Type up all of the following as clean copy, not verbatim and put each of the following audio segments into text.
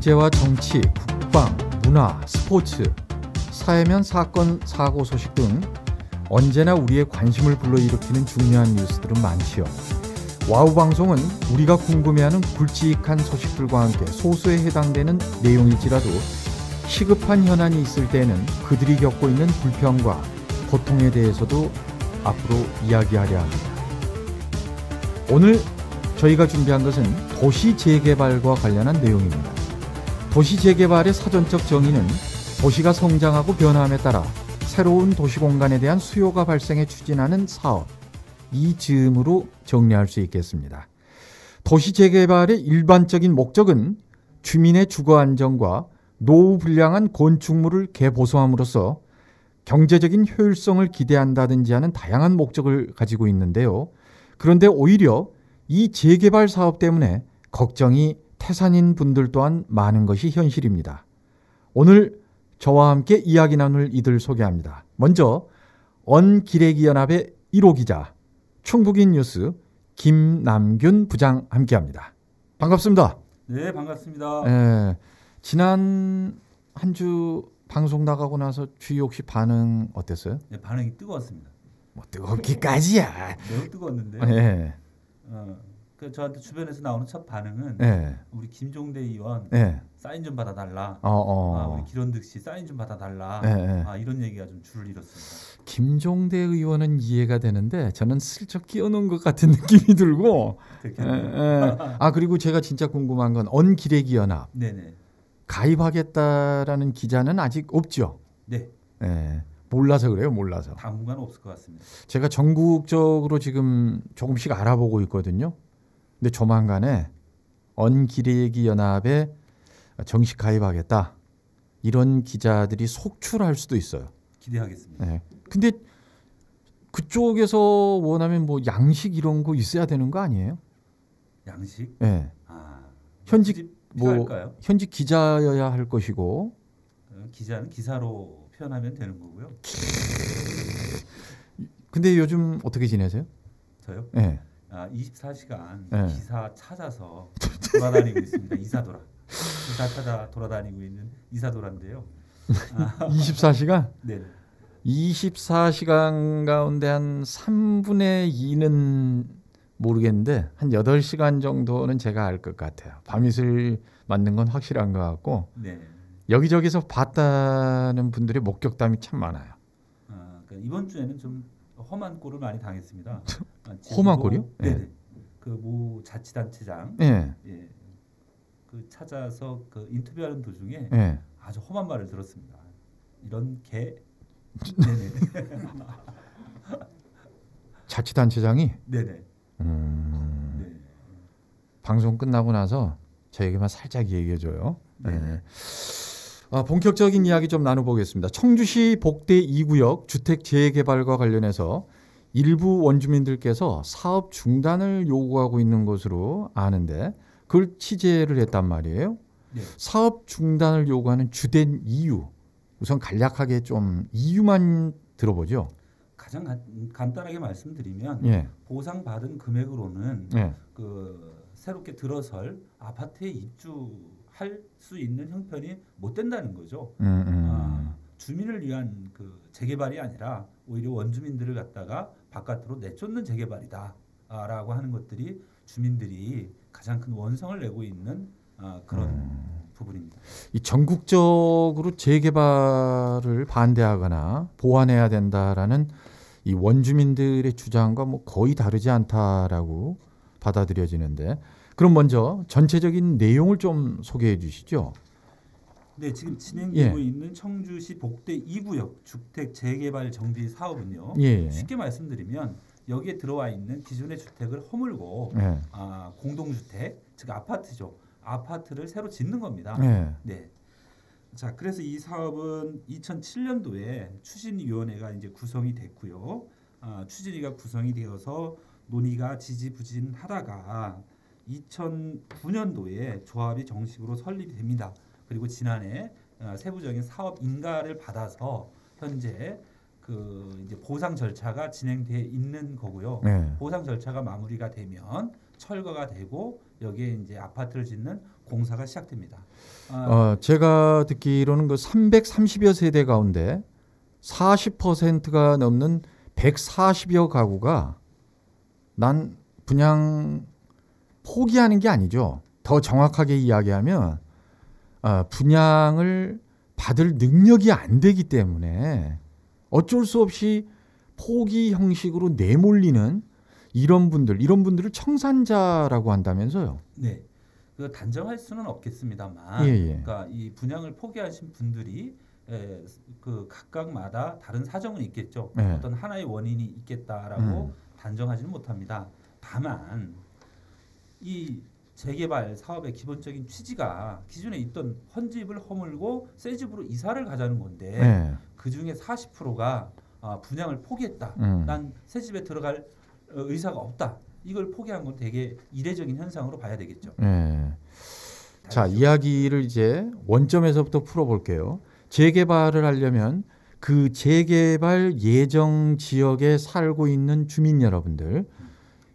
경제와 정치, 국방, 문화, 스포츠, 사회면 사건, 사고 소식 등 언제나 우리의 관심을 불러일으키는 중요한 뉴스들은 많지요. 와우 방송은 우리가 궁금해하는 굵직한 소식들과 함께 소수에 해당되는 내용일지라도 시급한 현안이 있을 때에는 그들이 겪고 있는 불평과 고통에 대해서도 앞으로 이야기하려 합니다. 오늘 저희가 준비한 것은 도시 재개발과 관련한 내용입니다. 도시 재개발의 사전적 정의는 도시가 성장하고 변화함에 따라 새로운 도시 공간에 대한 수요가 발생해 추진하는 사업, 이 즈음으로 정리할 수 있겠습니다. 도시 재개발의 일반적인 목적은 주민의 주거 안정과 노후 불량한 건축물을 개보수함으로써 경제적인 효율성을 기대한다든지 하는 다양한 목적을 가지고 있는데요. 그런데 오히려 이 재개발 사업 때문에 걱정이 태산인 분들 또한 많은 것이 현실입니다. 오늘 저와 함께 이야기 나눌 이들 소개합니다. 먼저 언기레기연합의 1호 기자, 충북인 뉴스 김남균 부장 함께합니다. 반갑습니다. 네, 반갑습니다. 지난 한 주 방송 나가고 나서 주위 혹시 반응 어땠어요? 네, 반응이 뜨거웠습니다. 뭐 뜨겁기까지야. 매우 뜨거웠는데. 네. 그 저한테 주변에서 나오는 첫 반응은 네. 우리 김종대 의원 사인 좀 받아달라. 우리 기론득 씨 사인 좀 받아달라. 이런 얘기가 좀 줄을 이뤘습니다. 김종대 의원은 이해가 되는데 저는 슬쩍 끼워놓은 것 같은 느낌이 들고. 그리고 제가 진짜 궁금한 건 언기레기연합. 네네. 가입하겠다라는 기자는 아직 없죠. 네. 몰라서 그래요. 몰라서. 당분간 없을 것 같습니다. 제가 전국적으로 지금 조금씩 알아보고 있거든요. 근데 조만간에 언기레기연합에 정식 가입하겠다. 이런 기자들이 속출할 수도 있어요. 기대하겠습니다. 근데 그쪽에서 원하면 뭐 양식 이런 거 있어야 되는 거 아니에요? 양식? 현직 기자여야 할 것이고. 기자는 기사로 표현하면 되는 거고요. 근데 요즘 어떻게 지내세요? 저요? 24시간 네. 기사 찾아서 돌아다니고 있습니다. 이사도라. 기사 찾아 돌아다니고 있는 이사도라인데요. 24시간? 네. 24시간 가운데 한 3분의 2는 모르겠는데 한 8시간 정도는 제가 알 것 같아요. 밤이슬 맞는 건 확실한 것 같고. 네. 여기저기서 봤다는 분들의 목격담이 참 많아요. 그러니까 이번 주에는 좀 험한 꼴을 많이 당했습니다. 험한 꼴이요? 네. 그 모 자치단체장, 그 찾아서 그 인터뷰하는 도중에 아주 험한 말을 들었습니다. 이런 개. 네네. 자치단체장이? 네네. 네. 방송 끝나고 나서 저에게만 살짝 얘기해줘요. 네. 본격적인 이야기 좀 나눠보겠습니다. 청주시 복대 2구역 주택 재개발과 관련해서 일부 원주민들께서 사업 중단을 요구하고 있는 것으로 아는데 그걸 취재를 했단 말이에요. 네. 사업 중단을 요구하는 주된 이유, 우선 간략하게 좀 이유만 들어보죠. 가장 간단하게 말씀드리면 보상받은 금액으로는 그 새롭게 들어설 아파트에 입주할 수 있는 형편이 못 된다는 거죠. 주민을 위한 그 재개발이 아니라 오히려 원주민들을 갖다가 바깥으로 내쫓는 재개발이다라고 하는 것들이 주민들이 가장 큰 원성을 내고 있는 그런 부분입니다. 이 전국적으로 재개발을 반대하거나 보완해야 된다라는 이 원주민들의 주장과 뭐 거의 다르지 않다라고 받아들여지는데, 그럼 먼저 전체적인 내용을 좀 소개해 주시죠. 네, 지금 진행되고 있는 청주시 복대 2구역 주택 재개발 정비 사업은요. 쉽게 말씀드리면 여기에 들어와 있는 기존의 주택을 허물고 공동주택, 즉 아파트죠. 아파트를 새로 짓는 겁니다. 네. 자, 그래서 이 사업은 2007년도에 추진위원회가 이제 구성이 됐고요. 추진위가 구성이 되어서 논의가 지지부진하다가 2009년도에 조합이 정식으로 설립이 됩니다. 그리고 지난해 세부적인 사업 인가를 받아서 현재 그 그 이제 보상 절차가 진행돼 있는 거고요. 보상 절차가 마무리가 되면 철거가 되고 여기에 이제 아파트를 짓는 공사가 시작됩니다. 제가 듣기로는 그 330여 세대 가운데 40%가 넘는 140여 가구가 난 분양 포기하는 게 아니죠. 더 정확하게 이야기하면 분양을 받을 능력이 안 되기 때문에 어쩔 수 없이 포기 형식으로 내몰리는 이런 분들을 청산자라고 한다면서요? 네, 그 단정할 수는 없겠습니다만, 그러니까 이 분양을 포기하신 분들이 그 각각마다 다른 사정은 있겠죠. 어떤 하나의 원인이 있겠다라고 단정하지는 못합니다. 다만 이 재개발 사업의 기본적인 취지가 기존에 있던 헌집을 허물고 새 집으로 이사를 가자는 건데 그 중에 40%가 분양을 포기했다. 난 새 집에 들어갈 의사가 없다. 이걸 포기한 건 되게 이례적인 현상으로 봐야 되겠죠. 자, 이야기를 이제 원점에서부터 풀어볼게요. 재개발을 하려면 그 재개발 예정 지역에 살고 있는 주민 여러분들,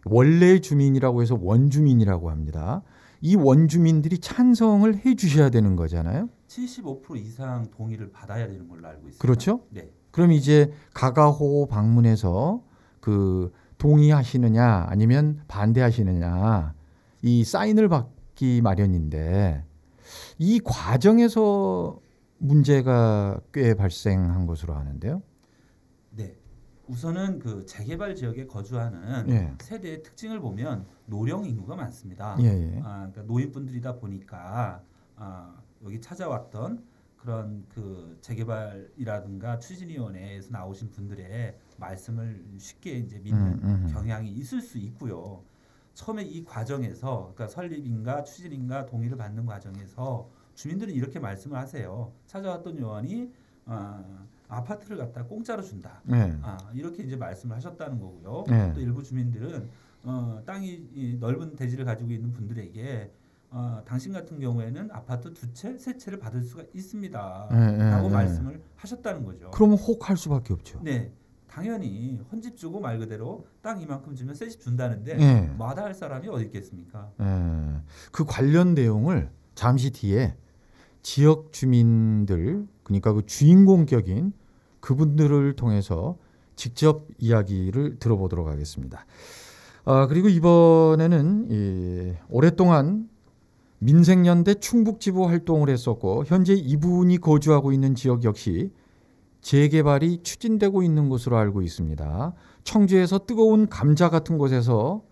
원래 주민이라고 해서 원주민이라고 합니다. 이 원주민들이 찬성을 해 주셔야 되는 거잖아요. 75% 이상 동의를 받아야 되는 걸로 알고 있습니다. 그렇죠? 네. 그럼 이제 가가호 방문해서 그 동의하시느냐 아니면 반대하시느냐 이 사인을 받기 마련인데 이 과정에서 문제가 꽤 발생한 것으로 아는데요. 네. 우선은 그 재개발 지역에 거주하는 세대의 특징을 보면 노령 인구가 많습니다. 그러니까 노인분들이다 보니까 여기 찾아왔던 그런 그 재개발이라든가 추진위원회에서 나오신 분들의 말씀을 쉽게 이제 믿는 경향이 있을 수 있고요. 처음에 이 과정에서 그러니까 설립인가 추진인가 동의를 받는 과정에서 주민들은 이렇게 말씀을 하세요. 찾아왔던 요원이 아파트를 갖다 공짜로 준다. 이렇게 이제 말씀을 하셨다는 거고요. 또 일부 주민들은 땅이 넓은 대지를 가지고 있는 분들에게 당신 같은 경우에는 아파트 2채, 3채를 받을 수가 있습니다. 라고 말씀을 하셨다는 거죠. 그러면 혹할 수밖에 없죠. 네. 당연히 헌집 주고 말 그대로 땅 이만큼 주면 새 집 준다는데 마다할 사람이 어디 있겠습니까? 그 관련 내용을 잠시 뒤에 지역 주민들 그러니까 그 주인공격인 그분들을 통해서 직접 이야기를 들어보도록 하겠습니다. 그리고 이번에는 오랫동안 민생연대 충북지부 활동을 했었고 현재 이분이 거주하고 있는 지역 역시 재개발이 추진되고 있는 것으로 알고 있습니다. 청주에서 뜨거운 감자 같은 곳에서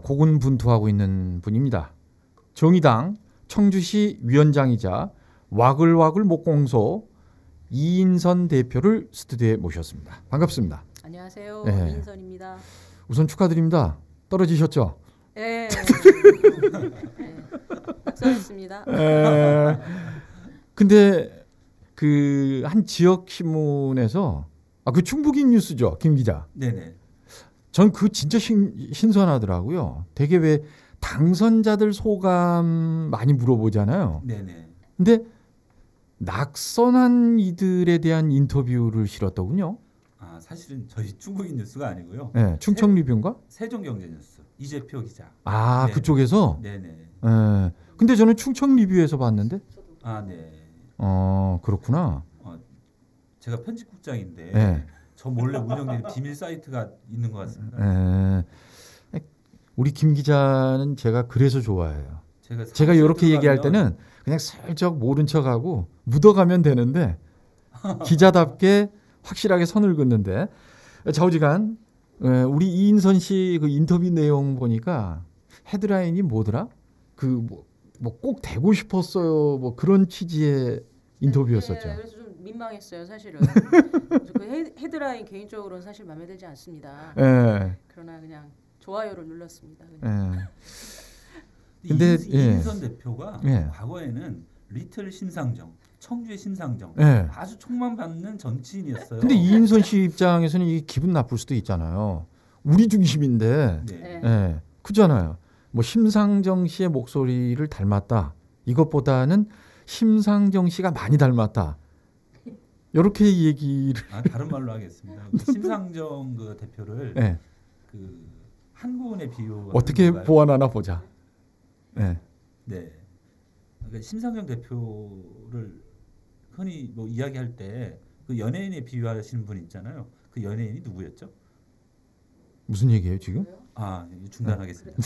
고군분투하고 있는 분입니다. 정의당 청주시 위원장이자 와글와글 목공소 이인선 대표를 스튜디오에 모셨습니다. 반갑습니다. 안녕하세요. 이인선입니다. 우선 축하드립니다. 떨어지셨죠? 네. 박사했습니다. 근데 그 한 지역 신문에서 그 충북인 뉴스죠, 김 기자. 네네. 전 그 진짜 신선하더라고요. 되게 왜 당선자들 소감 많이 물어보잖아요. 네네. 근데 낙선한 이들에 대한 인터뷰를 실었더군요. 사실은 저희 충북인 뉴스가 아니고요. 네, 충청리뷰인가? 세종경제뉴스 이재표 기자. 네네. 그쪽에서? 네네. 근데 저는 충청리뷰에서 봤는데. 네. 그렇구나. 제가 편집국장인데 저 몰래 운영되는 비밀 사이트가 있는 것 같습니다. 우리 김 기자는 제가 그래서 좋아해요. 제가 이렇게 얘기할 때는 그냥 슬쩍 모른 척하고 묻어가면 되는데 기자답게 확실하게 선을 긋는데 좌우지간 우리 이인선 씨 그 인터뷰 내용 보니까 헤드라인이 뭐더라? 그 뭐 꼭 되고 싶었어요. 뭐 그런 취지의 인터뷰였었죠. 네, 그래서 좀 민망했어요, 사실은. 그 헤드라인 개인적으로는 사실 마음에 들지 않습니다. 그러나 그냥 좋아요를 눌렀습니다. 근데 이인선 대표가 과거에는 리틀 심상정, 청주의 심상정 아주 촉망받는 정치인이었어요. 근데 이인선 씨 입장에서는 이게 기분 나쁠 수도 있잖아요. 우리 중심인데, 그렇잖아요. 뭐 심상정 씨의 목소리를 닮았다. 이것보다는 심상정 씨가 많이 닮았다. 이렇게 얘기를 다른 말로 하겠습니다. 심상정 그 대표를 네. 그 한국은에 비유 어떻게 보완하나 보자. 네. 네. 그러니까 심상정 대표를 흔히 뭐 이야기할 때 그 연예인에 비유하시는 분 있잖아요. 그 연예인이 누구였죠? 무슨 얘기예요 지금? 중단하겠습니다.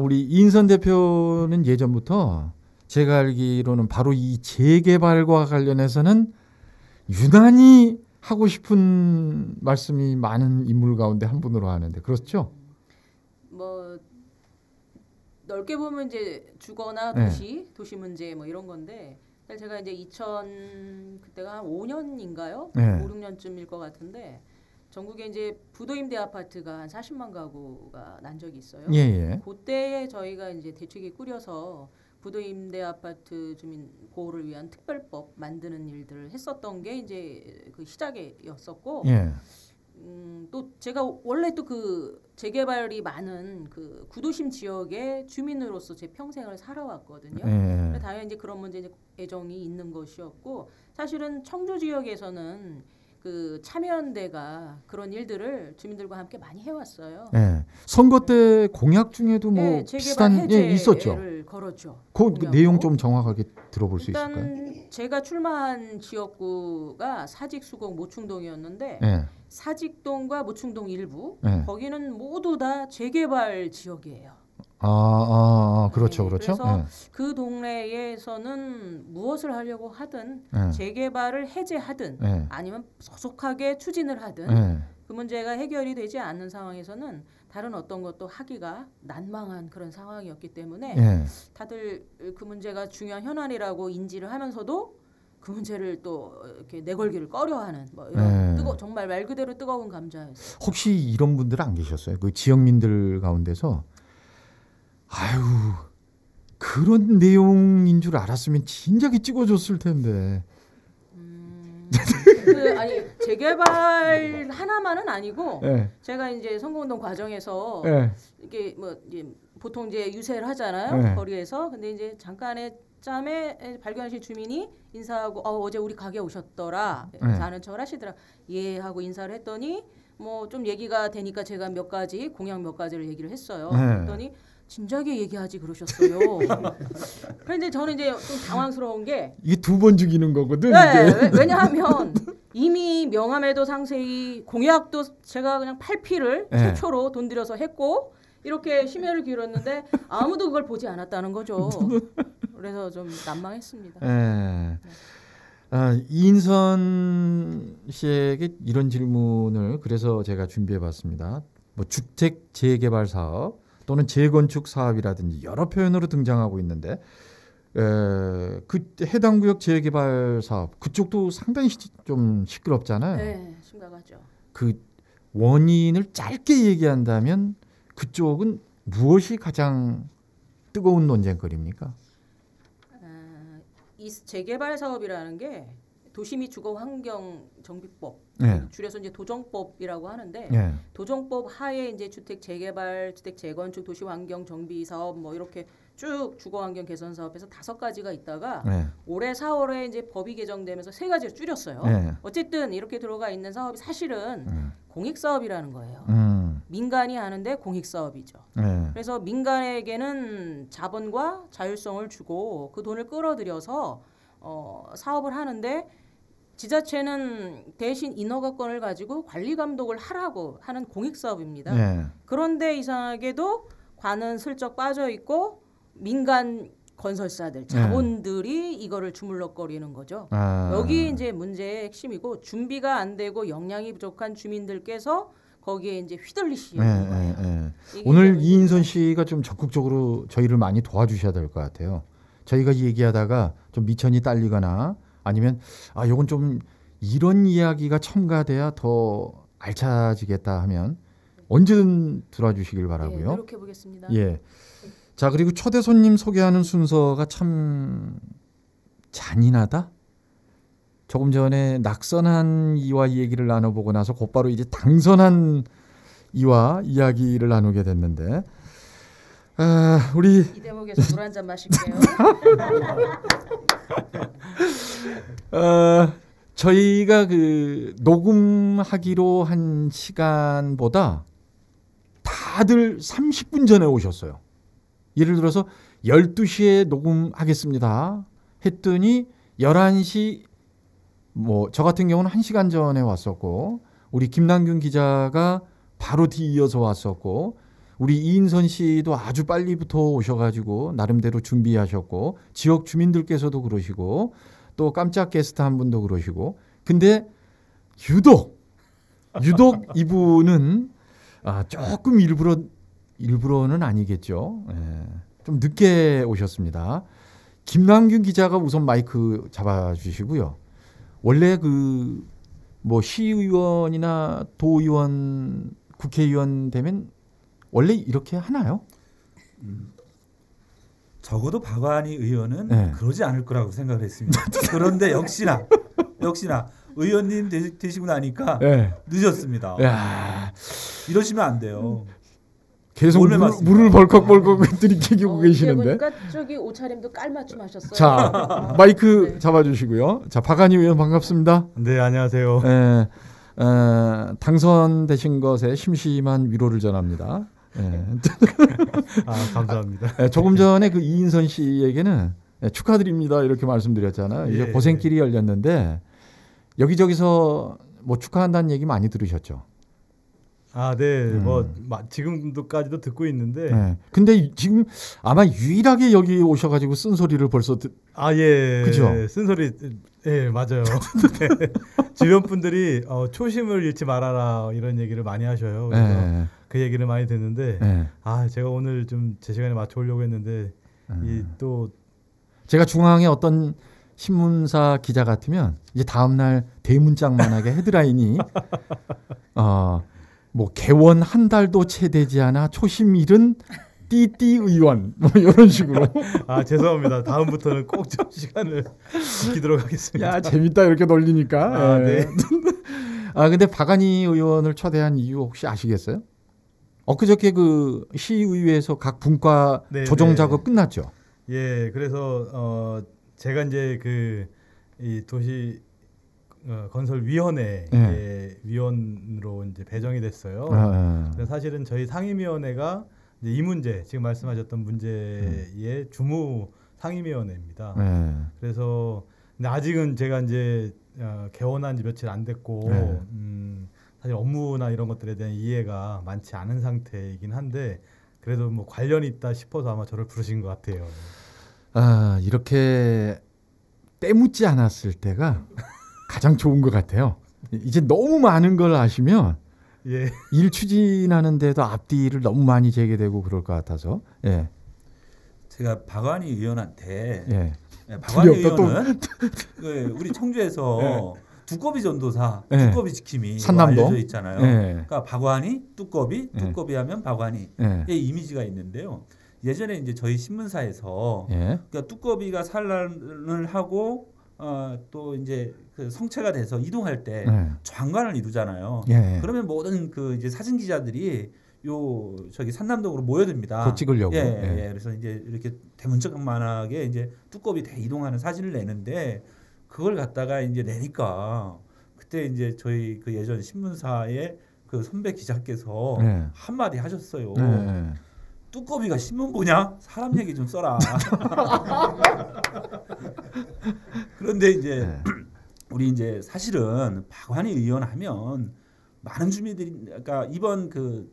우리 이인선 대표는 예전부터 제가 알기로는 바로 이 재개발과 관련해서는 유난히 하고 싶은 말씀이 많은 인물 가운데 한 분으로 아는데 그렇죠? 뭐 넓게 보면 이제 주거나 도시, 도시 문제 뭐 이런 건데 제가 이제 그때가 한 5년인가요? 5, 6년쯤일 것 같은데 전국에 이제 부도임대 아파트가 한 40만 가구가 난 적이 있어요. 그때에 저희가 이제 대책위 꾸려서 부도임대 아파트 주민 보호를 위한 특별법 만드는 일들을 했었던 게 이제 그 시작이었었고, 또 제가 원래 또 그 재개발이 많은 그 구도심 지역의 주민으로서 제 평생을 살아왔거든요. 당연히 이제 그런 문제에 애정이 있는 것이었고, 사실은 청주 지역에서는 그 참여연대가 그런 일들을 주민들과 함께 많이 해왔어요. 선거 때 공약 중에도 뭐 비슷한 있었죠. 걸었죠. 그 내용 좀 정확하게 들어볼 수 있을까요? 일단 제가 출마한 지역구가 사직수곡 모충동이었는데 사직동과 모충동 일부 거기는 모두 다 재개발 지역이에요. 그렇죠, 그렇죠. 그래서 그 동네에서는 무엇을 하려고 하든 재개발을 해제하든 아니면 소속하게 추진을 하든 그 문제가 해결이 되지 않는 상황에서는 다른 어떤 것도 하기가 난망한 그런 상황이었기 때문에 다들 그 문제가 중요한 현안이라고 인지를 하면서도 그 문제를 또 이렇게 내걸기를 꺼려하는 뭐 이런 정말 말 그대로 뜨거운 감자였어요. 혹시 이런 분들 안 계셨어요? 그 지역민들 가운데서 아유 그런 내용인 줄 알았으면 진작에 찍어줬을 텐데. 아니 재개발 하나만은 아니고 제가 이제 선거운동 과정에서 이게 뭐 이제 보통 이제 유세를 하잖아요 거리에서. 근데 이제 잠깐의 짬에 발견하신 주민이 인사하고 어제 우리 가게 오셨더라. 아는 척을 하시더라. 예 하고 인사를 했더니 뭐 좀 얘기가 되니까 제가 몇 가지 공약 몇 가지를 얘기를 했어요. 그랬더니 진작에 얘기하지 그러셨어요. 그런데 저는 이제 좀 당황스러운 게 이게 두 번 죽이는 거거든. 왜냐하면 이미 명함에도 상세히 공약도 제가 그냥 팔피를 최초로 돈 들여서 했고 이렇게 심혈을 기울였는데 아무도 그걸 보지 않았다는 거죠. 그래서 좀 난망했습니다. 이인선 씨에게 이런 질문을 그래서 제가 준비해봤습니다. 뭐 주택 재개발 사업 또는 재건축 사업이라든지 여러 표현으로 등장하고 있는데 그 해당 구역 재개발 사업 그쪽도 상당히 좀 시끄럽잖아요. 네, 심각하죠. 그 원인을 짧게 얘기한다면 그쪽은 무엇이 가장 뜨거운 논쟁거리입니까? 이 재개발 사업이라는 게 도시 및 주거 환경 정비법 줄여서 이제 도정법이라고 하는데 도정법 하에 이제 주택 재개발, 주택 재건축, 도시 환경 정비 사업 뭐 이렇게 쭉 주거 환경 개선 사업에서 5가지가 있다가 올해 4월에 이제 법이 개정되면서 3가지를 줄였어요. 어쨌든 이렇게 들어가 있는 사업이 사실은 공익 사업이라는 거예요. 민간이 하는데 공익 사업이죠. 그래서 민간에게는 자본과 자율성을 주고 그 돈을 끌어들여서 사업을 하는데 지자체는 대신 인허가권을 가지고 관리 감독을 하라고 하는 공익 사업입니다. 그런데 이상하게도 관은 슬쩍 빠져 있고 민간 건설사들, 자본들이 이거를 주물럭거리는 거죠. 여기 이제 문제의 핵심이고 준비가 안 되고 역량이 부족한 주민들께서 거기에 이제 휘둘리시는 거예요. 오늘 이인선 씨가 좀 적극적으로 저희를 많이 도와주셔야 될 것 같아요. 저희가 얘기하다가 좀 미천이 딸리거나 아니면 요건 좀 이런 이야기가 첨가돼야 더 알차지겠다 하면 언제든 들어와 주시길 바라고요. 노력해 보겠습니다. 자, 그리고 초대 손님 소개하는 순서가 참 잔인하다. 조금 전에 낙선한 이와 얘기를 나눠보고 나서 곧바로 이제 당선한 이와 이야기를 나누게 됐는데 우리 이 대목에서 물 한 잔 마실게요. 저희가 그 녹음하기로 한 시간보다 다들 30분 전에 오셨어요. 예를 들어서 12시에 녹음하겠습니다 했더니 11시 저 같은 경우는 1시간 전에 왔었고 우리 김남균 기자가 바로 뒤이어서 왔었고 우리 이인선 씨도 아주 빨리부터 오셔가지고 나름대로 준비하셨고 지역 주민들께서도 그러시고 또 깜짝 게스트 한 분도 그러시고 근데 유독 이분은 조금 일부러는 아니겠죠. 좀 늦게 오셨습니다. 김남균 기자가 우선 마이크 잡아주시고요. 원래 시의원이나 도의원, 국회의원 되면 원래 이렇게 하나요? 적어도 박완희 의원은 그러지 않을 거라고 생각을 했습니다. 그런데 역시나 의원님 되시고 나니까 늦었습니다. 이러시면 안 돼요. 계속 물을 벌컥벌컥 들이키고 계시는데. 그러니까 저기 옷차림도 깔맞춤 하셨어요. 자, 마이크 잡아주시고요. 자, 박완희 의원 반갑습니다. 네, 안녕하세요. 당선되신 것에 심심한 위로를 전합니다. 감사합니다. 조금 전에 그 이인선 씨에게는 축하드립니다 이렇게 말씀드렸잖아요. 이제 고생길이 열렸는데 여기저기서 축하한다는 얘기 많이 들으셨죠? 네. 지금도까지도 듣고 있는데. 근데 지금 아마 유일하게 여기 오셔가지고 쓴소리를 벌써 그죠? 쓴소리. 맞아요. 주변 분들이 초심을 잃지 말아라 이런 얘기를 많이 하셔요. 그래서 그 얘기를 많이 듣는데 제가 오늘 좀 제 시간에 맞춰오려고 했는데 제가 중앙에 어떤 신문사 기자 같으면 이제 다음날 대문짝만하게 헤드라인이 개원 한 달도 채 되지 않아 초심 잃은 띠띠 의원 이런 식으로. 죄송합니다. 다음부터는 꼭 좀 시간을 지키도록 하겠습니다. 야, 재밌다 이렇게 놀리니까. 네. 근데 박완희 의원을 초대한 이유 혹시 아시겠어요? 엊그저께 그 시의회에서 각 분과 조정 작업 끝났죠. 그래서 제가 이제 이 도시 건설위원회 위원으로 이제 배정이 됐어요. 그래서 사실은 저희 상임위원회가 이제 이 문제 지금 말씀하셨던 문제의 주무 상임위원회입니다. 그래서 근데 아직은 제가 이제 개원한 지 며칠 안 됐고 사실 업무나 이런 것들에 대한 이해가 많지 않은 상태이긴 한데 그래도 관련이 있다 싶어서 아마 저를 부르신 것 같아요. 이렇게 때묻지 않았을 때가 가장 좋은 것 같아요. 이제 너무 많은 걸 아시면 일 추진하는데도 앞뒤를 너무 많이 재게 되고 그럴 것 같아서. 제가 박완희 의원한테 박완희 의원은 우리 청주에서 두꺼비 전도사, 두꺼비 지킴이 알려져 있잖아요. 그러니까 박완희, 뚜꺼비 하면 박완희의 이미지가 있는데요. 예전에 이제 저희 신문사에서 그러니까 뚜꺼비가 산란을 하고 또 이제 그 성체가 돼서 이동할 때 장관을 이루잖아요. 그러면 모든 그 이제 사진 기자들이 저기 산남동으로 모여듭니다. 그거 찍으려고. 그래서 이제 이렇게 대문짝만하게 이제 뚜꺼비 이동하는 사진을 내는데 그걸 갖다가 이제 내니까 그때 이제 저희 그 예전 신문사의 그 선배 기자께서 한마디 하셨어요. 뚜꺼비가 신문 보냐? 사람 얘기 좀 써라. 그런데 이제 우리 이제 사실은 박완희 의원 하면 많은 주민들이 그러니까 이번 그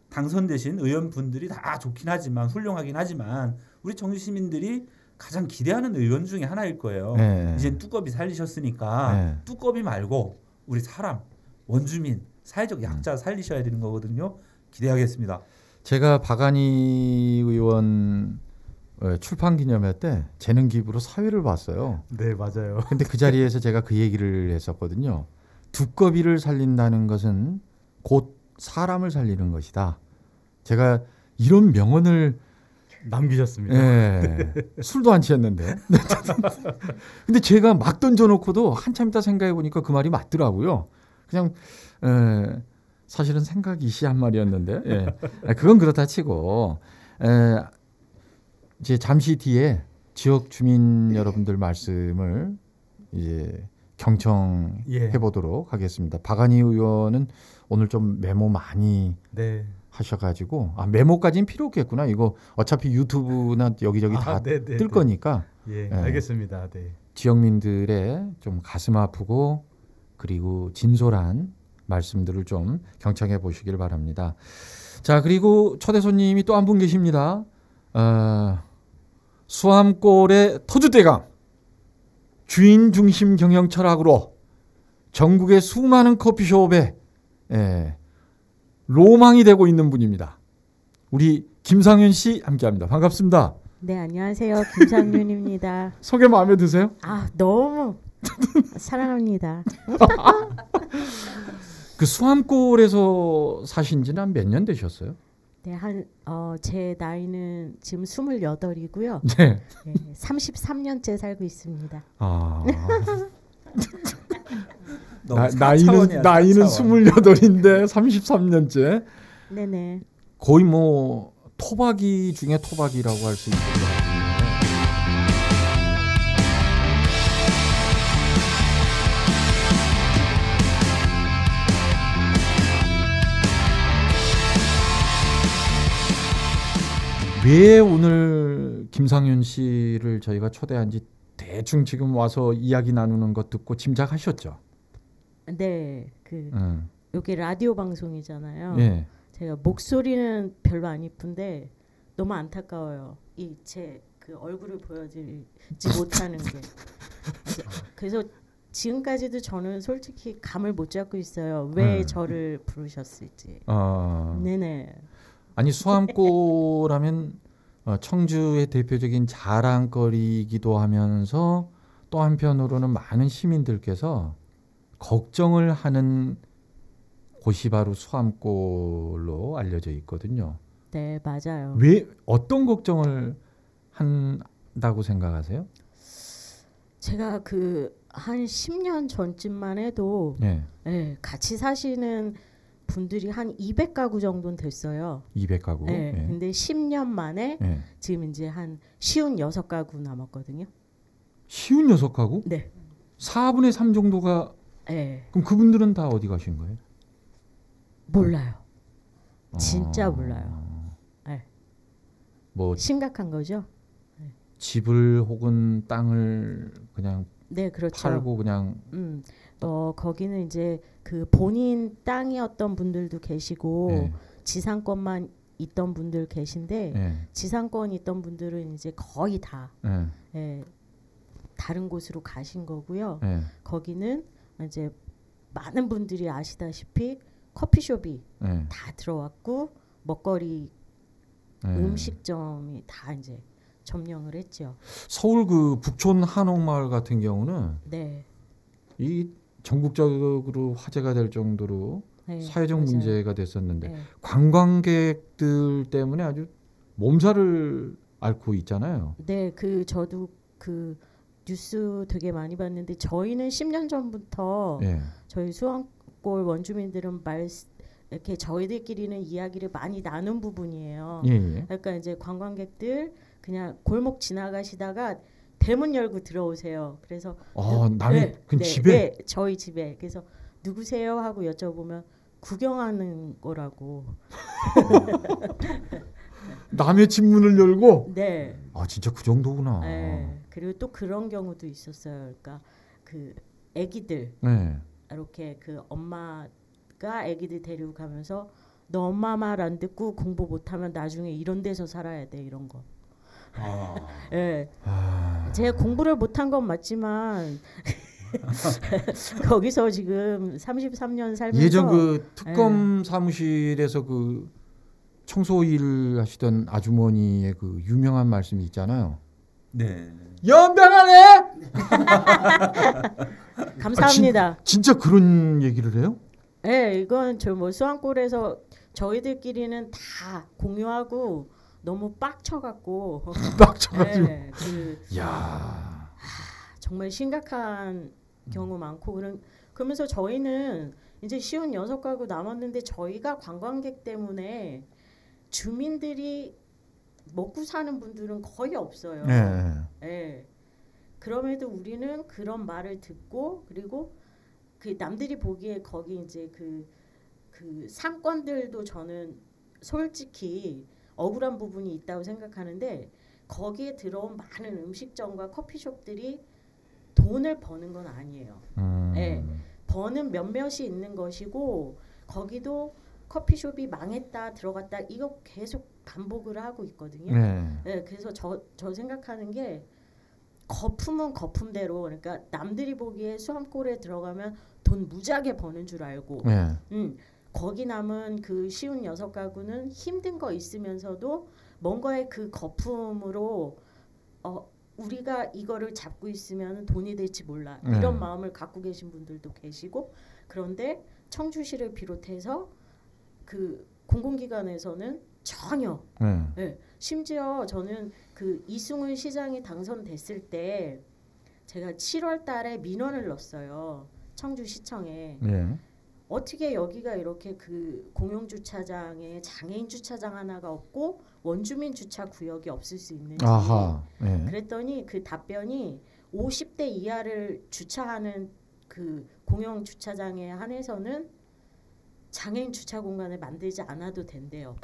당선되신 의원분들이 다 좋긴 하지만 훌륭하긴 하지만 우리 청주 시민들이 가장 기대하는 의원 중에 하나일 거예요. 이젠 뚜꺼비 살리셨으니까 뚜꺼비 말고 우리 사람, 원주민, 사회적 약자 살리셔야 되는 거거든요. 기대하겠습니다. 제가 박완희 의원 출판 기념회 때 재능 기부로 사회를 봤어요. 네, 맞아요. 근데 그 자리에서 제가 그 얘기를 했었거든요. 두꺼비를 살린다는 것은 곧 사람을 살리는 것이다. 제가 이런 명언을 남기셨습니다. 술도 안 취했는데. 근데 제가 막 던져놓고도 한참 있다 생각해 보니까 그 말이 맞더라고요. 그냥 사실은 생각이 시한 말이었는데 그건 그렇다 치고 이제 잠시 뒤에 지역 주민 여러분들 말씀을 이제 경청해 보도록 하겠습니다. 박한희 의원은 오늘 좀 메모 많이 하셔가지고 메모까지는 필요 없겠구나. 이거 어차피 유튜브나 여기저기 다 뜰 거니까. 예, 알겠습니다. 네. 지역민들의 좀 가슴 아프고 그리고 진솔한 말씀들을 좀 경청해 보시길 바랍니다. 자, 그리고 초대 손님이 또 한 분 계십니다. 수암골의 터줏대감, 주인 중심 경영 철학으로 전국의 수많은 커피숍에 로망이 되고 있는 분입니다. 우리 김상윤 씨 함께합니다. 반갑습니다. 네, 안녕하세요. 김상윤입니다. 소개 마음에 드세요? 너무 사랑합니다. 그 수암골에서 사신 지는 한 몇 년 되셨어요? 네, 제 나이는 지금 28이고요. 네. 33년째 살고 있습니다. 나이는 28인데 33년째. 네네. 거의 뭐 토박이 중에 토박이라고 할 수 있을 것 같아요. 왜 오늘 김상윤 씨를 저희가 초대한지 대충 지금 와서 이야기 나누는 것 듣고 짐작하셨죠? 네, 여기 라디오 방송이잖아요. 네. 제가 목소리는 별로 안 이쁜데 너무 안타까워요. 제 그 얼굴을 보여드리지 못하는 게. 그래서 지금까지도 저는 솔직히 감을 못 잡고 있어요. 왜 저를 부르셨을지. 네네. 아니 수암골하면 청주의 대표적인 자랑거리이기도 하면서 또 한편으로는 많은 시민들께서 걱정을 하는 곳이 바로 수암골로 알려져 있거든요. 네, 맞아요. 왜 어떤 걱정을 한다고 생각하세요? 제가 한 10년 전쯤만 해도 같이 사시는 분들이 한 200가구 정도는 됐어요. 200가구. 네. 근데 10년 만에 지금 이제 한 56가구 남았거든요. 56가구? 네. 4분의 3 정도가. 그럼 그분들은 다 어디 가신 거예요? 몰라요. 진짜 몰라요. 뭐 심각한 거죠. 집을 혹은 땅을 그냥 그렇죠. 팔고 그냥. 거기는 이제 그 본인 땅이었던 분들도 계시고 지상권만 있던 분들 계신데 지상권 있던 분들은 이제 거의 다 다른 곳으로 가신 거고요. 거기는 이제 많은 분들이 아시다시피 커피숍이 다 들어왔고 먹거리 음식점이 다 이제 점령을 했죠. 서울 북촌 한옥마을 같은 경우는 이 전국적으로 화제가 될 정도로 사회적 문제가 됐었는데 관광객들 때문에 아주 몸살을 앓고 있잖아요. 네, 저도 뉴스 되게 많이 봤는데 저희는 10년 전부터 저희 수암골 원주민들은 이렇게 저희들끼리는 이야기를 많이 나눈 부분이에요. 그러니까 이제 관광객들 그냥 골목 지나가시다가 대문 열고 들어오세요. 그래서 남의 집에? 저희 집에. 그래서 누구세요 하고 여쭤보면 구경하는 거라고. 남의 집 문을 열고? 네. 진짜 그 정도구나. 그리고 또 그런 경우도 있었어요. 그러니까 아기들 이렇게 엄마가 아기들 데리고 가면서 너 엄마 말 안 듣고 공부 못하면 나중에 이런 데서 살아야 돼 이런 거. 제가 공부를 못한 건 맞지만 거기서 지금 33년 살면서 예전 특검 사무실에서 청소 일 하시던 아주머니의 유명한 말씀이 있잖아요. 네. 연변하네. 감사합니다. 진짜 그런 얘기를 해요? 네, 이건 수암골에서 저희들끼리는 다 공유하고 너무 빡쳐갖고. 야. 정말 심각한 경우 많고 그러면서 저희는 이제 56가구 남았는데 저희가 관광객 때문에 주민들이 먹고 사는 분들은 거의 없어요. 네. 그럼에도 우리는 그런 말을 듣고 그리고 그 남들이 보기에 거기 이제 그 상권들도 저는 솔직히 억울한 부분이 있다고 생각하는데 거기에 들어온 많은 음식점과 커피숍들이 돈을 버는 건 아니에요. 네. 버는 몇몇이 있는 것이고 거기도 커피숍이 망했다 들어갔다 이거 계속 반복을 하고 있거든요. 네, 그래서 저 생각하는 게 거품은 거품대로 그러니까 남들이 보기에 수암골에 들어가면 돈 무지하게 버는 줄 알고 거기 남은 그 쉬운 6가구는 힘든 거 있으면서도 뭔가의 그 거품으로 우리가 이거를 잡고 있으면 돈이 될지 몰라 이런 마음을 갖고 계신 분들도 계시고 그런데 청주시를 비롯해서 그 공공기관에서는 전혀 심지어 저는 그 이승훈 시장이 당선됐을 때 제가 7월 달에 민원을 넣었어요. 청주시청에 어떻게 여기가 이렇게 그 공용주차장에 장애인 주차장 하나가 없고 원주민 주차 구역이 없을 수 있는지 그랬더니 그 답변이 50대 이하를 주차하는 그 공용주차장에 한해서는 장애인 주차 공간을 만들지 않아도 된대요.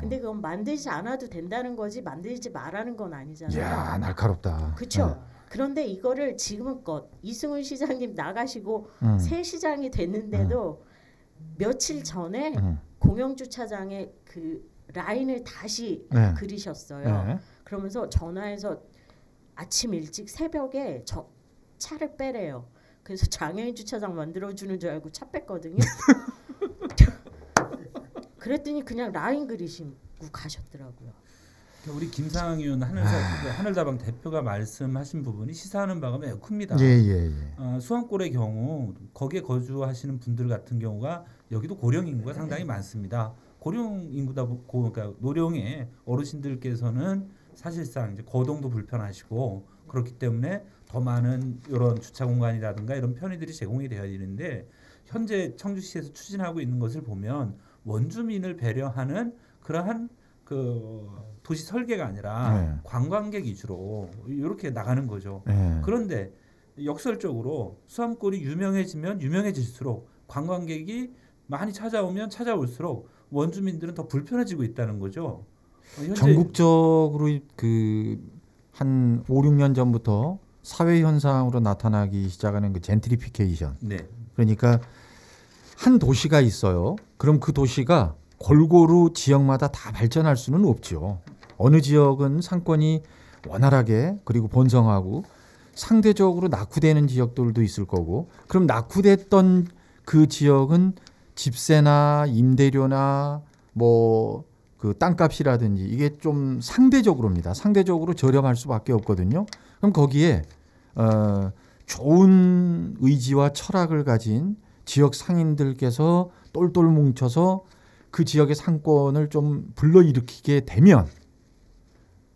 근데 그건 만들지 않아도 된다는 거지 만들지 말라는 건 아니잖아요. 이야 날카롭다. 그렇죠. 그런데 이거를 지금껏 이승훈 시장님 나가시고 새 시장이 됐는데도 며칠 전에 공영주차장에 그 라인을 다시 그리셨어요. 그러면서 전화해서 아침 일찍 새벽에 차를 빼래요. 그래서 장애인 주차장 만들어주는 줄 알고 차 뺐거든요. 그랬더니 그냥 라인 그리시고 가셨더라고요. 우리 김상황 의원 하늘다방 대표가 말씀하신 부분이 시사하는 바가 매우 큽니다. 수암골의 경우 거기에 거주하시는 분들 같은 경우가 여기도 고령 인구가 상당히 많습니다. 고령 인구다 그러니까 노령의 어르신들께서는 사실상 이제 거동도 불편하시고 그렇기 때문에 더 많은 이런 주차 공간이라든가 이런 편의들이 제공이 되어야 되는데 현재 청주시에서 추진하고 있는 것을 보면 원주민을 배려하는 그러한 그 도시 설계가 아니라 관광객 위주로 이렇게 나가는 거죠. 그런데 역설적으로 수암골이 유명해지면 유명해질수록 관광객이 많이 찾아오면 찾아올수록 원주민들은 더 불편해지고 있다는 거죠. 전국적으로 그 한 5, 6년 전부터 사회 현상으로 나타나기 시작하는 그 젠트리피케이션. 그러니까 한 도시가 있어요. 그럼 그 도시가 골고루 지역마다 다 발전할 수는 없죠. 어느 지역은 상권이 원활하게 그리고 번성하고 상대적으로 낙후되는 지역들도 있을 거고 그럼 낙후됐던 그 지역은 집세나 임대료나 뭐 그 땅값이라든지 이게 좀 상대적으로입니다. 상대적으로 저렴할 수밖에 없거든요. 그럼 거기에 좋은 의지와 철학을 가진 지역 상인들께서 똘똘 뭉쳐서 그 지역의 상권을 좀 불러일으키게 되면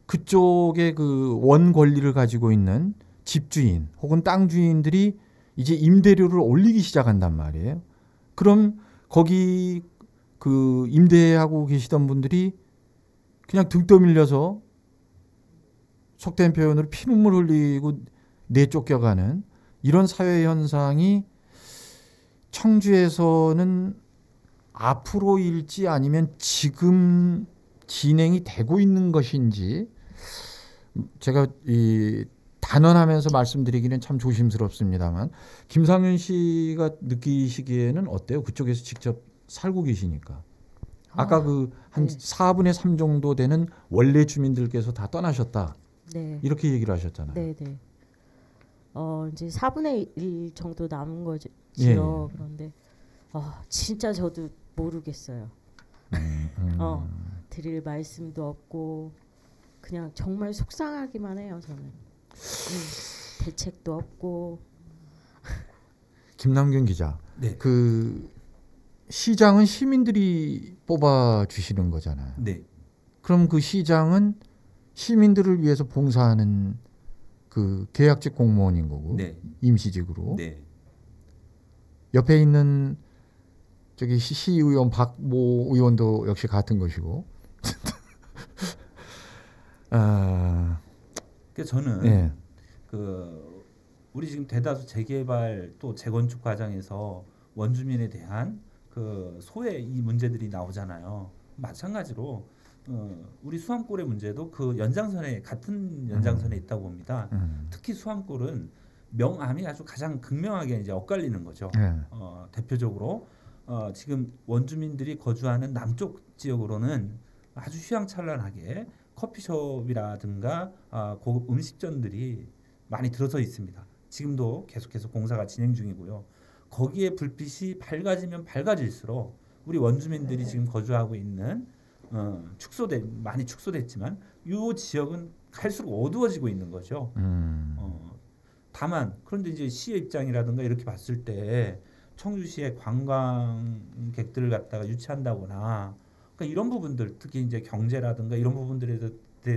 그쪽에 그 원 권리를 가지고 있는 집주인 혹은 땅 주인들이 이제 임대료를 올리기 시작한단 말이에요. 그럼 거기 그 임대하고 계시던 분들이 그냥 등 떠밀려서 속된 표현으로 피눈물 흘리고 내쫓겨가는 이런 사회 현상이 청주에서는 앞으로일지 아니면 지금 진행이 되고 있는 것인지 제가 이 단언하면서 말씀드리기는 참 조심스럽습니다만 김상윤 씨가 느끼시기에는 어때요? 그쪽에서 직접 살고 계시니까. 아까 그 한 4분의 3 정도 되는 원래 주민들께서 다 떠나셨다. 이렇게 얘기를 하셨잖아요. 이제 4분의 1 정도 남은 거죠. 그런데 진짜 저도 모르겠어요. 드릴 말씀도 없고 그냥 정말 속상하기만 해요. 저는 대책도 없고. 김남균 기자, 그 시장은 시민들이 뽑아 주시는 거잖아요. 그럼 그 시장은 시민들을 위해서 봉사하는 그 계약직 공무원인 거고 임시직으로. 옆에 있는 저기 시의원 박모 의원도 역시 같은 것이고. 그래서 저는 우리 지금 대다수 재개발 또 재건축 과정에서 원주민에 대한 그 소외 이 문제들이 나오잖아요. 마찬가지로 우리 수암골의 문제도 그 연장선에 같은 연장선에 있다고 봅니다. 특히 수암골은 명암이 아주 가장 극명하게 이제 엇갈리는 거죠. 대표적으로 지금 원주민들이 거주하는 남쪽 지역으로는 아주 휘황찬란하게 커피숍이라든가 고급 음식점들이 많이 들어서 있습니다. 지금도 계속해서 공사가 진행 중이고요. 거기에 불빛이 밝아지면 밝아질수록 우리 원주민들이 지금 거주하고 있는 많이 축소됐지만 이 지역은 갈수록 어두워지고 있는 거죠. 다만 그런데 이제 시의 입장이라든가 이렇게 봤을 때 청주시의 관광객들을 갖다가 유치한다거나 그러니까 이런 부분들 특히 이제 경제라든가 이런 부분들에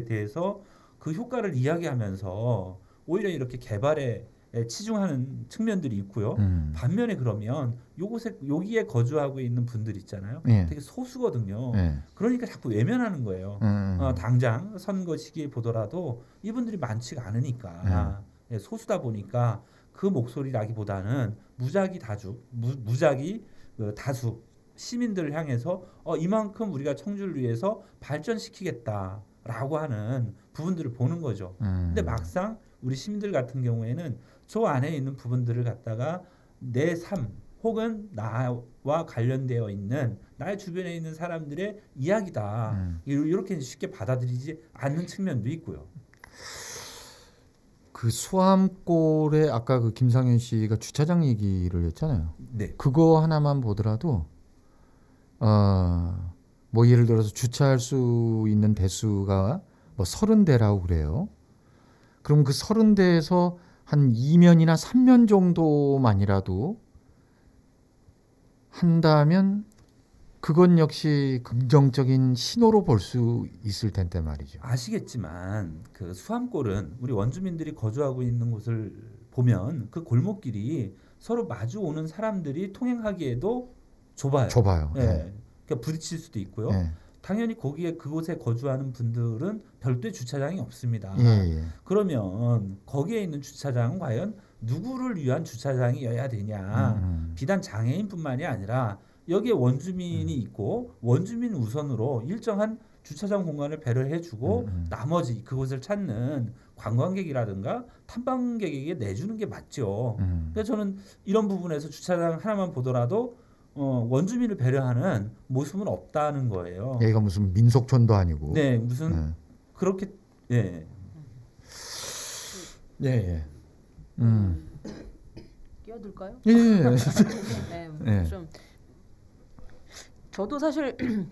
대해서 그 효과를 이야기하면서 오히려 이렇게 개발에 치중하는 측면들이 있고요. 반면에 그러면 여기에 거주하고 있는 분들 있잖아요. 되게 소수거든요. 그러니까 자꾸 외면하는 거예요. 당장 선거 시기에 보더라도 이분들이 많지가 않으니까 소수다 보니까 그 목소리라기보다는 무작위 다수 시민들을 향해서 이만큼 우리가 청주를 위해서 발전시키겠다라고 하는 부분들을 보는 거죠. 근데 막상 우리 시민들 같은 경우에는 저 안에 있는 부분들을 갖다가 내 삶 혹은 나와 관련되어 있는 나의 주변에 있는 사람들의 이야기다. 이렇게 쉽게 받아들이지 않는 측면도 있고요. 그 수암골에 아까 그 김상현 씨가 주차장 얘기를 했잖아요. 네. 그거 하나만 보더라도 뭐 예를 들어서 주차할 수 있는 대수가 뭐 30대라고 그래요. 그럼 그 30대에서 한 2면이나 3면 정도만이라도 한다면 그건 역시 긍정적인 신호로 볼 수 있을 텐데 말이죠. 아시겠지만 그 수암골은 우리 원주민들이 거주하고 있는 곳을 보면 그 골목길이 서로 마주 오는 사람들이 통행하기에도 좁아요. 네. 그러니까 부딪힐 수도 있고요. 네. 당연히 그곳에 거주하는 분들은 별도의 주차장이 없습니다. 그러면 거기에 있는 주차장은 과연 누구를 위한 주차장이어야 되냐. 비단 장애인뿐만이 아니라 여기에 원주민이 있고 원주민 우선으로 일정한 주차장 공간을 배려해주고 나머지 그곳을 찾는 관광객이라든가 탐방객에게 내주는 게 맞죠. 그래서 저는 이런 부분에서 주차장 하나만 보더라도 원주민을 배려하는 모습은 없다는 거예요. 얘가 무슨 민속촌도 아니고. 네, 무슨 그렇게 끼어들까요? 네. 좀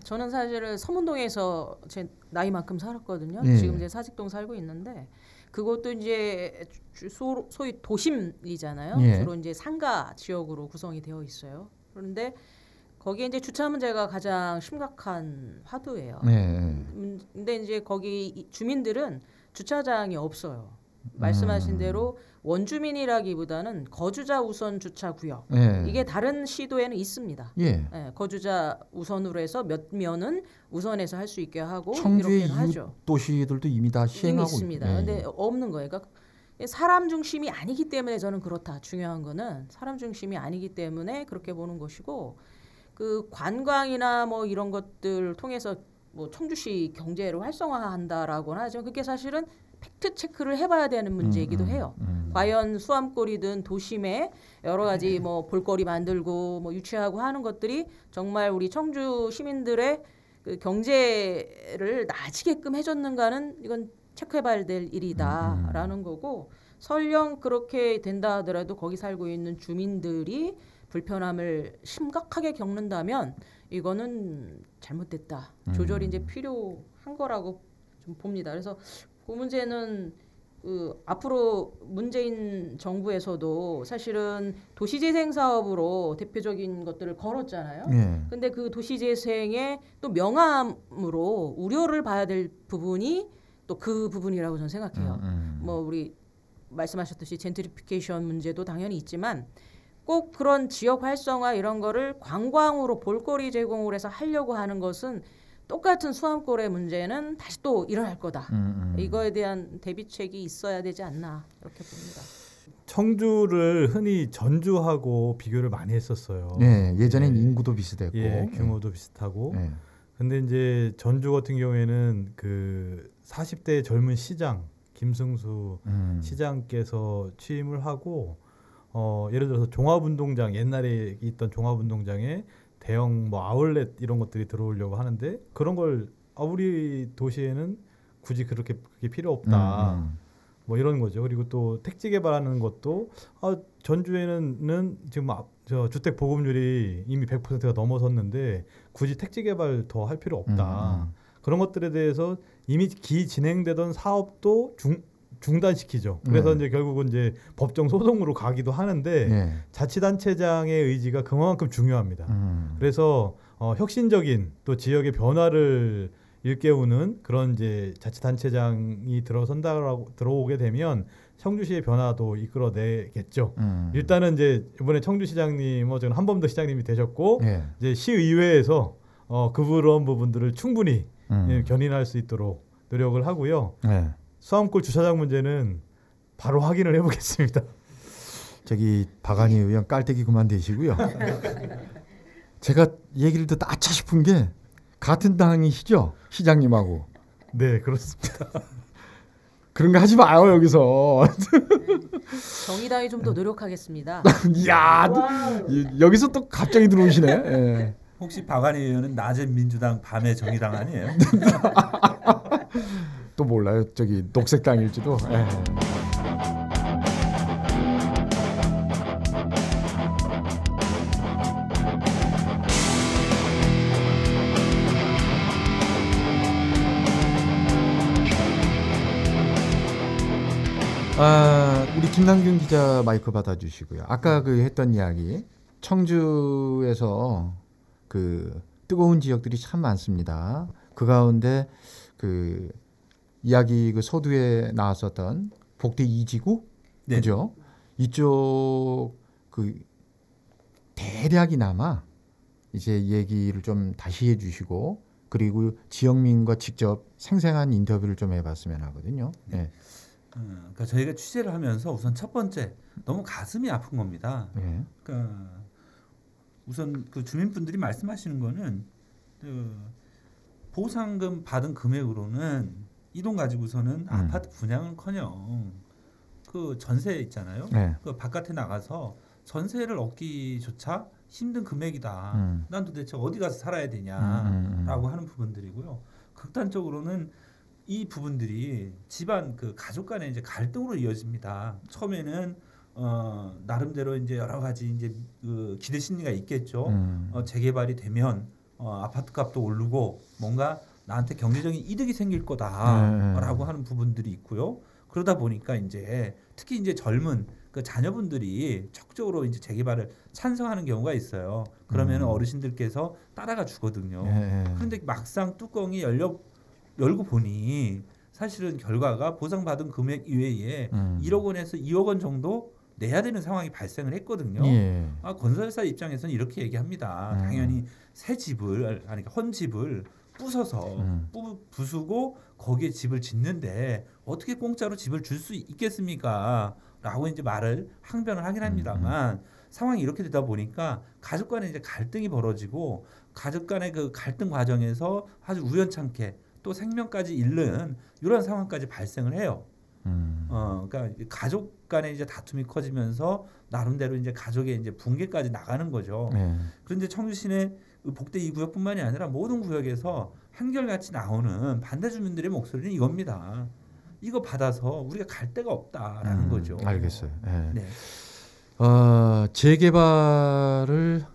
저는 사실은 서문동에서 제 나이만큼 살았거든요. 지금 이제 사직동 살고 있는데 그것도 이제 소위 도심이잖아요. 주로 이제 상가 지역으로 구성이 되어 있어요. 그런데 거기에 이제 주차 문제가 가장 심각한 화두예요. 근데 이제 거기 주민들은 주차장이 없어요. 말씀하신 대로 원주민이라기보다는 거주자 우선 주차 구역. 이게 다른 시도에는 있습니다. 거주자 우선으로 해서 몇 면은 우선해서 할 수 있게 하고 청주의 이렇게 하죠. 도시들도 이미 다 시행하고 있습니다. 근데 없는 거예요. 그러니까 사람 중심이 아니기 때문에 저는 그렇다. 중요한 거는 사람 중심이 아니기 때문에 그렇게 보는 것이고 그 관광이나 뭐 이런 것들 통해서 뭐 청주시 경제를 활성화한다라고는 하죠. 그게 사실은 팩트 체크를 해봐야 되는 문제이기도 해요. 과연 수암골이든 도심에 여러 가지 뭐 볼거리 만들고 뭐 유치하고 하는 것들이 정말 우리 청주 시민들의 그 경제를 나아지게끔 해줬는가는 이건 체크해봐야 될 일이다라는 거고 설령 그렇게 된다 하더라도 거기 살고 있는 주민들이 불편함을 심각하게 겪는다면 이거는 잘못됐다. 조절이 이제 필요한 거라고 좀 봅니다. 그래서 그 문제는 앞으로 문재인 정부에서도 사실은 도시재생 사업으로 대표적인 것들을 걸었잖아요. 근데 그 도시재생의 또 명암으로 우려를 봐야 될 부분이 또 그 부분이라고 저는 생각해요. 뭐 우리 말씀하셨듯이 젠트리피케이션 문제도 당연히 있지만 꼭 그런 지역 활성화 이런 거를 관광으로 볼거리 제공을 해서 하려고 하는 것은 똑같은 수암골의 문제는 다시 또 일어날 거다. 이거에 대한 대비책이 있어야 되지 않나 이렇게 봅니다. 청주를 흔히 전주하고 비교를 많이 했었어요. 네, 예전엔 인구도 비슷했고, 예, 규모도 비슷하고. 네. 근데 이제 전주 같은 경우에는 그 40대 젊은 시장 김승수 시장께서 취임을 하고 예를 들어서 종합운동장 옛날에 있던 종합운동장에 대형 뭐 아울렛 이런 것들이 들어오려고 하는데 그런 걸 우리 도시에는 굳이 그렇게 필요 없다. 뭐 이런 거죠. 그리고 또 택지 개발하는 것도 전주에는 지금 저 주택 보급률이 이미 100%가 넘어섰는데 굳이 택지 개발 더 할 필요 없다. 그런 것들에 대해서 이미 진행되던 사업도 중단시키죠. 그래서 이제 결국은 이제 법정 소송으로 가기도 하는데 자치단체장의 의지가 그만큼 중요합니다. 그래서 혁신적인 또 지역의 변화를 일깨우는 그런 이제 자치단체장이 들어오게 되면 청주시의 변화도 이끌어내겠죠. 일단은 이제 이번에 청주시장님 지금 한범도 시장님이 되셨고 이제 시의회에서 그런 부분들을 충분히 견인할 수 있도록 노력을 하고요. 수암골 주차장 문제는 바로 확인을 해보겠습니다. 저기 박안희 의원 깔때기 그만 대시고요. 제가 얘기를 듣다 아차 싶은 게 같은 당이시죠? 시장님하고. 네, 그렇습니다. 그런 거 하지 마요, 여기서. 정의당이 좀 더 노력하겠습니다. 이야, 여기서 또 갑자기 들어오시네. 예. 혹시 박안희 의원은 낮에 민주당, 밤에 정의당 아니에요? 또 몰라요. 저기 녹색당일지도. 예. 우리 김남균 기자 마이크 받아주시고요. 아까 그 했던 이야기, 청주에서 그 뜨거운 지역들이 참 많습니다. 그 가운데 그 이야기 그 서두에 나왔었던 복대 2지구, 네. 그죠? 이쪽 그 대략이나마 이제 얘기를 좀 다시 해주시고 그리고 지역민과 직접 생생한 인터뷰를 좀 해봤으면 하거든요. 네. 그러니까 저희가 취재를 하면서 우선 첫 번째 너무 가슴이 아픈 겁니다. 그러니까 우선 그 주민분들이 말씀하시는 거는 그 보상금 받은 금액으로는 이 돈 가지고서는 아파트 분양은커녕 그 전세 있잖아요. 그 바깥에 나가서 전세를 얻기조차 힘든 금액이다. 난 도대체 어디 가서 살아야 되냐라고 하는 부분들이고요. 극단적으로는 이 부분들이 집안 그 가족 간의 이제 갈등으로 이어집니다. 처음에는 나름대로 이제 여러 가지 이제 그 기대 심리가 있겠죠. 재개발이 되면 아파트 값도 오르고 뭔가 나한테 경제적인 이득이 생길 거다라고 하는 부분들이 있고요. 그러다 보니까 이제 특히 이제 젊은 그 자녀분들이 적극적으로 이제 재개발을 찬성하는 경우가 있어요. 그러면 어르신들께서 따라가 주거든요. 그런데 막상 뚜껑이 열고 보니 사실은 결과가 보상받은 금액 이외에 1억 원에서 2억 원 정도 내야 되는 상황이 발생을 했거든요. 건설사 입장에서는 이렇게 얘기합니다. 당연히 새 집을 아니 헌 집을 부숴서 부수고 거기에 집을 짓는데 어떻게 공짜로 집을 줄 수 있겠습니까? 라고 이제 항변을 하긴 합니다만 상황이 이렇게 되다 보니까 가족 간에 이제 갈등이 벌어지고 가족 간의 그 갈등 과정에서 아주 우연찮게 또 생명까지 잃는 이런 상황까지 발생을 해요. 그러니까 가족 간의 이제 다툼이 커지면서 나름대로 이제 가족의 이제 붕괴까지 나가는 거죠. 그런데 청주시내 복대 2구역뿐만이 아니라 모든 구역에서 한결같이 나오는 반대 주민들의 목소리는 이겁니다. 이거 받아서 우리가 갈 데가 없다라는 거죠. 알겠어요. 네. 재개발을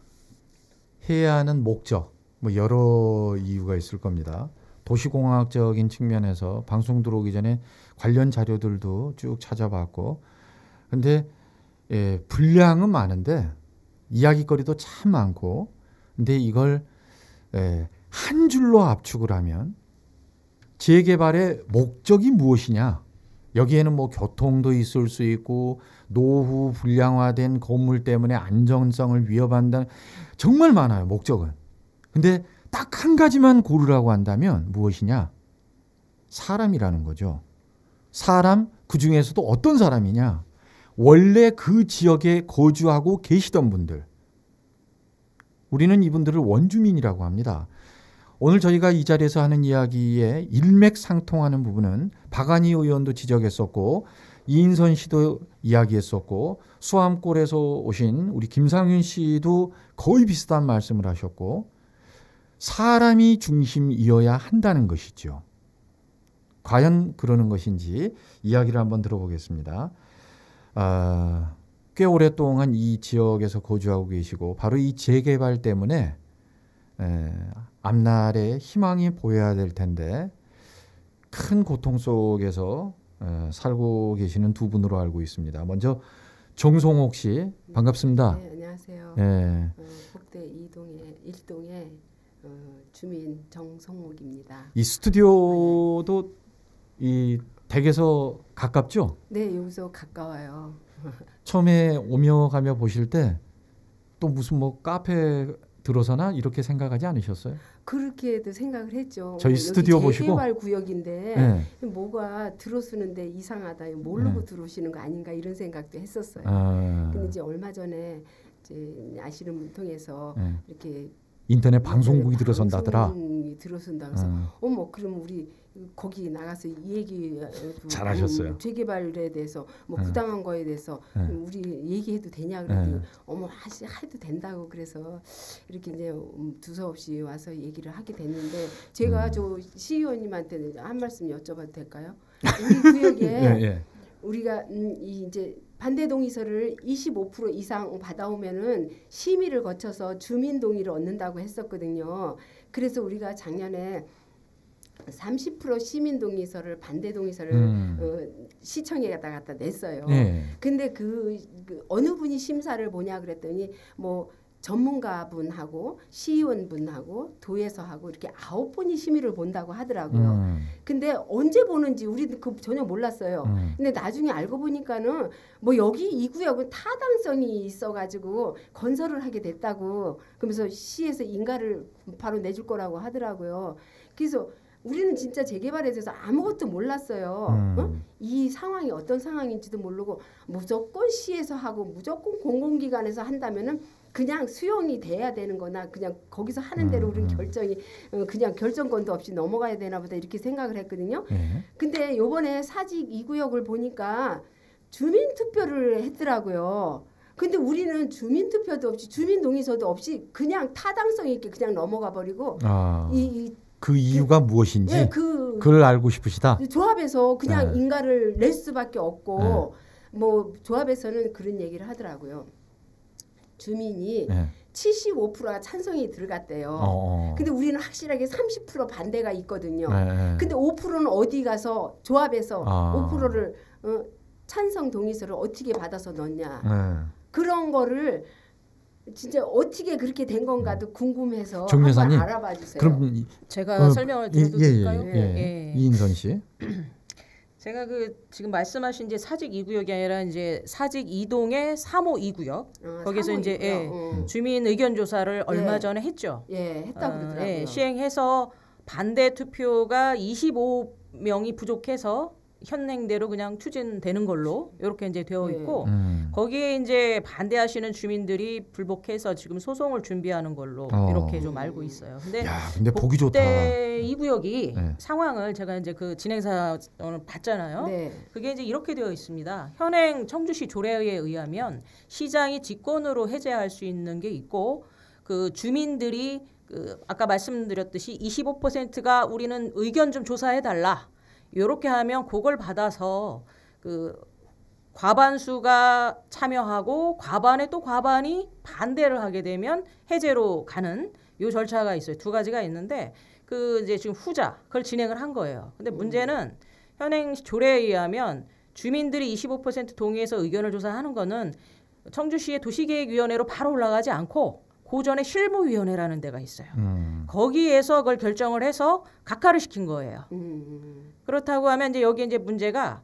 해야 하는 목적, 뭐 여러 이유가 있을 겁니다. 도시공학적인 측면에서 방송 들어오기 전에 관련 자료들도 쭉 찾아봤고, 근데 분량은 많은데 이야기거리도 참 많고, 근데 이걸 한 줄로 압축을 하면 재개발의 목적이 무엇이냐? 여기에는 뭐 교통도 있을 수 있고 노후 불량화된 건물 때문에 안정성을 위협한다는 정말 많아요. 목적은. 근데 딱 한 가지만 고르라고 한다면 무엇이냐? 사람이라는 거죠. 사람, 그 중에서도 어떤 사람이냐? 원래 그 지역에 거주하고 계시던 분들. 우리는 이분들을 원주민이라고 합니다. 오늘 저희가 이 자리에서 하는 이야기에 일맥상통하는 부분은 박안희 의원도 지적했었고 이인선 씨도 이야기했었고 수암골에서 오신 우리 김상윤 씨도 거의 비슷한 말씀을 하셨고 사람이 중심이어야 한다는 것이죠. 과연 그러는 것인지 이야기를 한번 들어보겠습니다. 꽤 오랫동안 이 지역에서 거주하고 계시고 바로 이 재개발 때문에 앞날에 희망이 보여야 될 텐데 큰 고통 속에서 살고 계시는 두 분으로 알고 있습니다. 먼저 정송옥 씨 반갑습니다. 네, 안녕하세요. 복대 2동의 1동의 주민 정송옥입니다. 이 스튜디오도 이 댁에서 가깝죠? 네, 여기서 가까워요. 처음에 오며 가며 보실 때 또 무슨 뭐 카페 들어서나 이렇게 생각하지 않으셨어요? 그렇게도 생각을 했죠. 저희 스튜디오 보시고 재개발 구역인데 뭐가 들어서는데 이상하다. 모르고 들어오시는 거 아닌가 이런 생각도 했었어요. 근데 이제 얼마 전에 이제 아시는 분 통해서 이렇게 인터넷 방송국이 들어선다더라. 들어선다 그래서 어머 그럼 우리 거기 나가서 얘기 잘하셨어요. 재개발에 대해서 뭐 부당한 거에 대해서 우리 얘기해도 되냐 그랬더니 어머 해도 된다고 그래서 이렇게 이제 두서없이 와서 얘기를 하게 됐는데 제가 저 시의원님한테 한 말씀 여쭤봐도 될까요? 우리 구역에 우리가 이제 반대 동의서를 25% 이상 받아오면은 심의를 거쳐서 주민 동의를 얻는다고 했었거든요. 그래서 우리가 작년에 30% 시민 동의서를 반대 동의서를 시청에 갖다 냈어요. 근데 그 어느 분이 심사를 보냐 그랬더니 뭐 전문가분하고 시의원분하고 도에서 하고 이렇게 9분이 심의를 본다고 하더라고요. 근데 언제 보는지 우리도 그 전혀 몰랐어요. 근데 나중에 알고 보니까는 뭐 여기 이 구역은 타당성이 있어가지고 건설을 하게 됐다고 그러면서 시에서 인가를 바로 내줄 거라고 하더라고요. 그래서 우리는 진짜 재개발에 대해서 아무것도 몰랐어요. 이 상황이 어떤 상황인지도 모르고 무조건 시에서 하고 무조건 공공기관에서 한다면은 그냥 수용이 돼야 되는 거나 그냥 거기서 하는 대로 우리는 결정이 그냥 결정권도 없이 넘어가야 되나 보다 이렇게 생각을 했거든요. 근데 요번에 사직 2구역을 보니까 주민투표를 했더라고요. 근데 우리는 주민투표도 없이 주민동의서도 없이 그냥 타당성 있게 그냥 넘어가 버리고 그 이유가 무엇인지 그걸 알고 싶으시다. 조합에서 그냥 인가를 낼 수밖에 없고 뭐 조합에서는 그런 얘기를 하더라고요. 주민이 75%가 찬성이 들어갔대요. 근데 우리는 확실하게 30% 반대가 있거든요. 근데 5%는 어디 가서 조합에서 5%를 찬성 동의서를 어떻게 받아서 넣냐. 그런 거를 진짜 어떻게 그렇게 된 건가도 궁금해서 정 여사님 알아봐 주세요. 그럼 제가 설명을 드려도 될까요? 이인선 씨. 제가 지금 말씀하신 이제 사직 2구역이 아니라 이제 사직 2동의 3호 2구역 거기서 이제 주민 의견 조사를 얼마 전에 했죠. 했다고 그러더라고요. 시행해서 반대 투표가 25명이 부족해서 현행대로 그냥 추진되는 걸로 이렇게 이제 되어 있고 거기에 이제 반대하시는 주민들이 불복해서 지금 소송을 준비하는 걸로 이렇게 좀 알고 있어요. 근데 보기 좋다. 복대 2구역이 상황을 제가 이제 그 진행사 오늘 봤잖아요. 그게 이제 이렇게 되어 있습니다. 현행 청주시 조례에 의하면 시장이 직권으로 해제할 수 있는 게 있고 그 주민들이 아까 말씀드렸듯이 25%가 우리는 의견 좀 조사해 달라. 이렇게 하면 그걸 받아서 그 과반수가 참여하고 과반에 또 과반이 반대를 하게 되면 해제로 가는 요 절차가 있어요. 두 가지가 있는데 그 이제 지금 후자 그걸 진행을 한 거예요. 근데 문제는 현행 조례에 의하면 주민들이 25% 동의해서 의견을 조사하는 거는 청주시의 도시계획위원회로 바로 올라가지 않고 그 전에 실무위원회라는 데가 있어요. 거기에서 그걸 결정을 해서 각하를 시킨 거예요. 그렇다고 하면 이제 여기 이제 문제가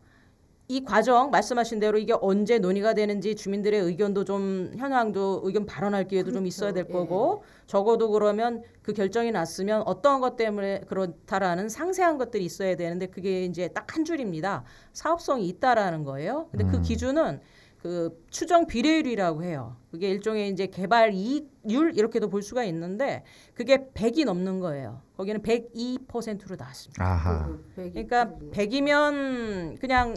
이 과정 말씀하신 대로 이게 언제 논의가 되는지 주민들의 의견도 좀 현황도 의견 발언할 기회도 그렇죠. 좀 있어야 될 거고 적어도 그러면 그 결정이 났으면 어떤 것 때문에 그렇다라는 상세한 것들이 있어야 되는데 그게 이제 딱 한 줄입니다. 사업성이 있다라는 거예요. 근데 그 기준은 그 추정 비례율이라고 해요. 그게 일종의 이제 개발 이익률 이렇게도 볼 수가 있는데 그게 100이 넘는 거예요. 거기는 102%로 나왔습니다. 아하. 그러니까 100이면 그냥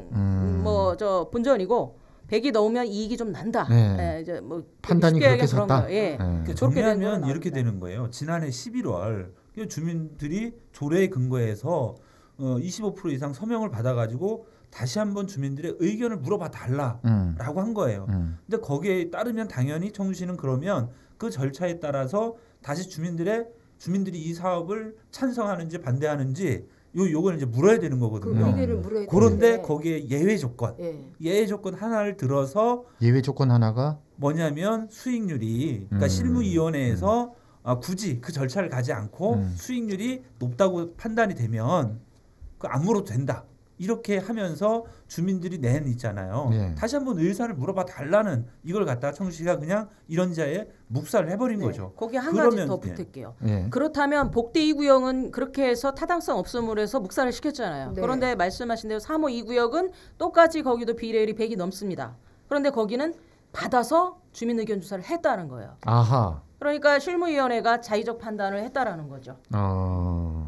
뭐 저 본전이고 100이 넘으면 이익이 좀 난다. 네. 네, 이제 뭐 판단이 그렇게 섰다. 예. 그러니까 정리하면 이렇게 되는 거예요. 지난해 11월 주민들이 조례에 근거해서 25% 이상 서명을 받아가지고 다시 한번 주민들의 의견을 물어봐 달라라고 한 거예요. 근데 거기에 따르면 당연히 청주시는 그러면 그 절차에 따라서 다시 주민들이 이 사업을 찬성하는지 반대하는지 요걸 이제 물어야 되는 거거든요. 의견을 물어야 그런데 되는데. 거기에 예외 조건 하나를 들어서 예외 조건 하나가 뭐냐면 수익률이 그러니까 실무위원회에서 굳이 그 절차를 가지 않고 수익률이 높다고 판단이 되면 그 안 물어도 된다. 이렇게 하면서 주민들이 낸 있잖아요. 네. 다시 한번 의사를 물어봐 달라는 이걸 갖다가 청주시가 그냥 이런 자에 묵살을 해버린 네. 거죠. 거기 한 가지 더 붙을게요. 네. 그렇다면 복대 2구역은 그렇게 해서 타당성 없음으로 해서 묵살을 시켰잖아요. 네. 그런데 말씀하신 대로 3호 2구역은 똑같이 거기도 비례율이 100이 넘습니다. 그런데 거기는 받아서 주민 의견 조사를 했다는 거예요. 아하. 그러니까 실무위원회가 자의적 판단을 했다라는 거죠.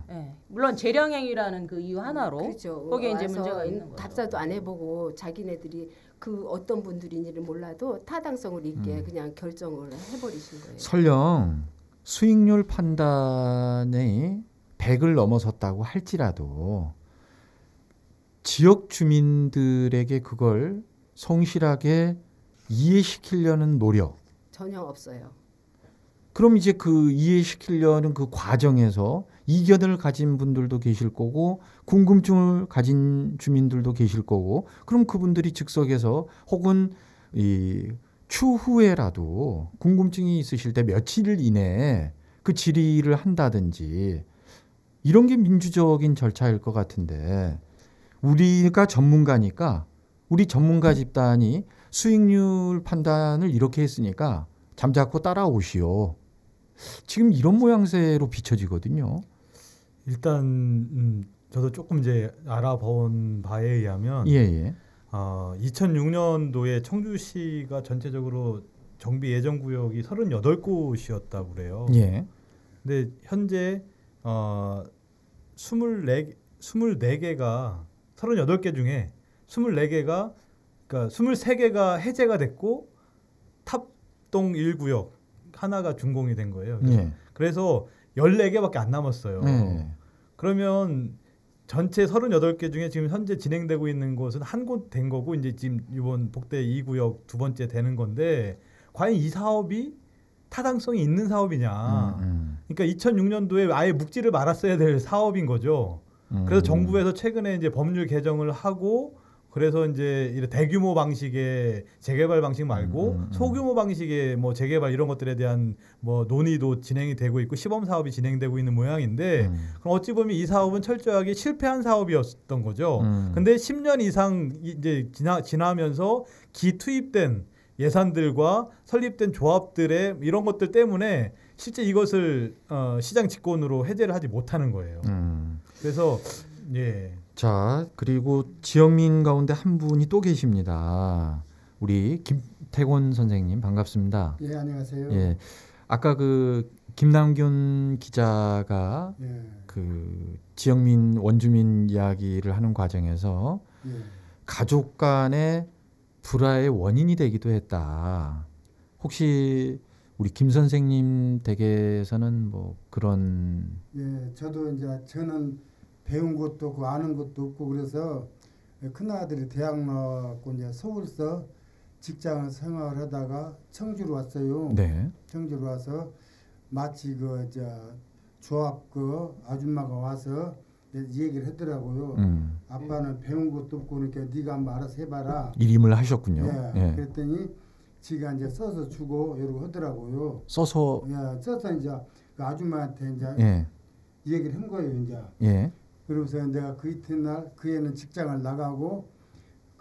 네. 물론 재량행위라는 그 이유 하나로 그렇죠. 거기에 이제 문제가 있는 거예요. 답사도 안 해보고 자기네들이 그 어떤 분들인지를 몰라도 타당성을 있게 그냥 결정을 해버리신 거예요. 설령 수익률 판단이 100을 넘어섰다고 할지라도 지역 주민들에게 그걸 성실하게 이해시키려는 노력 전혀 없어요. 그럼 이제 그 이해시키려는 그 과정에서 이견을 가진 분들도 계실 거고 궁금증을 가진 주민들도 계실 거고 그럼 그분들이 즉석에서 혹은 이 추후에라도 궁금증이 있으실 때 며칠 이내에 그 질의를 한다든지 이런 게 민주적인 절차일 것 같은데 우리가 전문가니까 우리 전문가 집단이 수익률 판단을 이렇게 했으니까 잠자코 따라오시오. 지금 이런 모양새로 비춰지거든요. 일단 저도 조금 이제 알아본 바에 의하면 2006년도에 청주시가 전체적으로 정비 예정 구역이 38곳이었다고 그래요. 예. 근데 현재 24개가 38개 중에 24개가 그러니까 23개가 해제가 됐고 탑동 1구역 하나가 준공이 된 거예요. 그래서 14개밖에 안 남았어요. 그러면 전체 38개 중에 지금 현재 진행되고 있는 곳은 한 곳 된 거고 이제 지금 이번 복대 2구역 두 번째 되는 건데 과연 이 사업이 타당성이 있는 사업이냐. 그러니까 2006년도에 아예 묵지를 말았어야 될 사업인 거죠. 그래서 정부에서 최근에 이제 법률 개정을 하고 그래서 이제 대규모 방식의 재개발 방식 말고 소규모 방식의 뭐 재개발 이런 것들에 대한 뭐 논의도 진행이 되고 있고 시범 사업이 진행되고 있는 모양인데 그럼 어찌 보면 이 사업은 철저하게 실패한 사업이었던 거죠. 근데 10년 이상 이제 지나면서 기투입된 예산들과 설립된 조합들의 이런 것들 때문에 실제 이것을 시장 직권으로 해제를 하지 못하는 거예요. 그래서 예. 자, 그리고 지역민 가운데 한 분이 또 계십니다. 우리 김태곤 선생님 반갑습니다. 예, 안녕하세요. 예. 아까 그 김남균 기자가 그 지역민 원주민 이야기를 하는 과정에서 가족 간의 불화의 원인이 되기도 했다. 혹시 우리 김 선생님 댁에서는 뭐 그런 저도 이제 저는 배운 것도 없고 아는 것도 없고 그래서 큰아들이 대학 나왔고 이제 서울서 직장을 생활을 하다가 청주로 왔어요. 네. 청주로 와서 마치 조합 아줌마가 와서 얘기를 하더라고요. 아빠는 배운 것도 없고 그러니까 네가 한번 알아서 해봐라. 일임을 하셨군요. 그랬더니 지가 이제 써서 주고 이러고 하더라고요. 써서 이제 그 아줌마한테 이제 얘기를 한 거예요. 이제. 그러면서 내가 그 이튿날 그 애는 직장을 나가고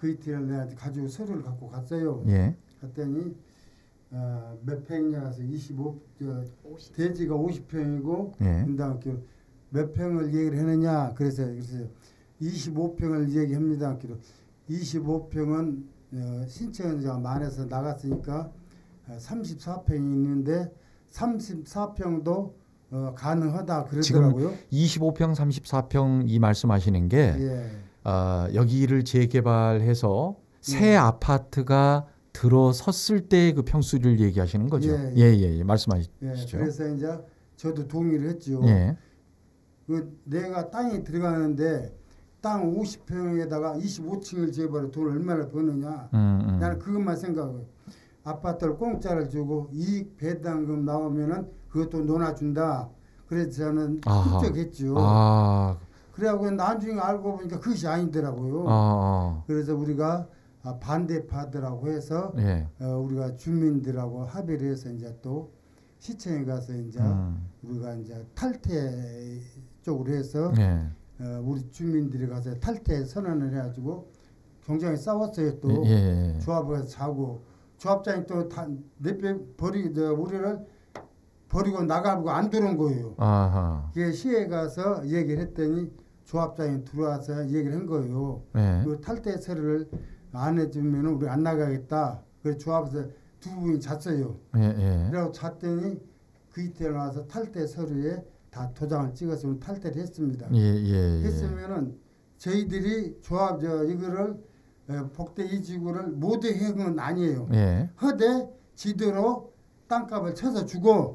그 이틀을 내가 가지고 서류를 갖고 갔어요. 예. 갔더니 몇 평이냐서 50. 대지가 50평이고 예. 분당 몇 평을 얘기를 했느냐 그래서 25평을 얘기합니다. 25평은 신청자가 많아서 나갔으니까 34평이 있는데 34평도 가능하다 그러더라고요. 지금 25평, 34평 이 말씀하시는 게 예. 여기를 재개발해서 새 아파트가 들어섰을 때 그 평수를 얘기하시는 거죠. 예. 말씀하시죠. 예. 그래서 이제 저도 동의를 했죠. 예. 내가 땅이 들어가는데 땅 50평에다가 25층을 재벌에 돈을 얼마나 버느냐. 나는 그것만 생각해요. 아파트를 공짜를 주고 이익 배당금 나오면은 그것도 논아준다. 그래서 저는 흡족했죠. 그래갖고 나중에 알고 보니까 그것이 아니더라고요. 그래서 우리가 반대파들하고 해서 우리가 주민들하고 합의를 해서 이제 또 시청에 가서 이제 우리가 이제 탈퇴 쪽으로 해서 우리 주민들이 가서 탈퇴 선언을 해가지고 경쟁에 싸웠어요. 또 조합에서 자고 조합장이 또 다 내빼 우리를 버리고 나가고 안 들어온 거예요. 그게 시에 가서 얘기를 했더니 조합장이 들어와서 얘기를 한 거예요. 그 탈퇴 서류를 안 해주면 우리 안 나가겠다. 그래서 조합에서 두 분이 잤어요. 그래서 잤더니 그 이틀 나와서 탈퇴 서류에 다 도장을 찍어서 탈퇴를 했습니다. 했으면은 저희들이 조합 이거를 복대 이 지구를 모두 해온 건 아니에요. 허대 지대로 땅값을 쳐서 주고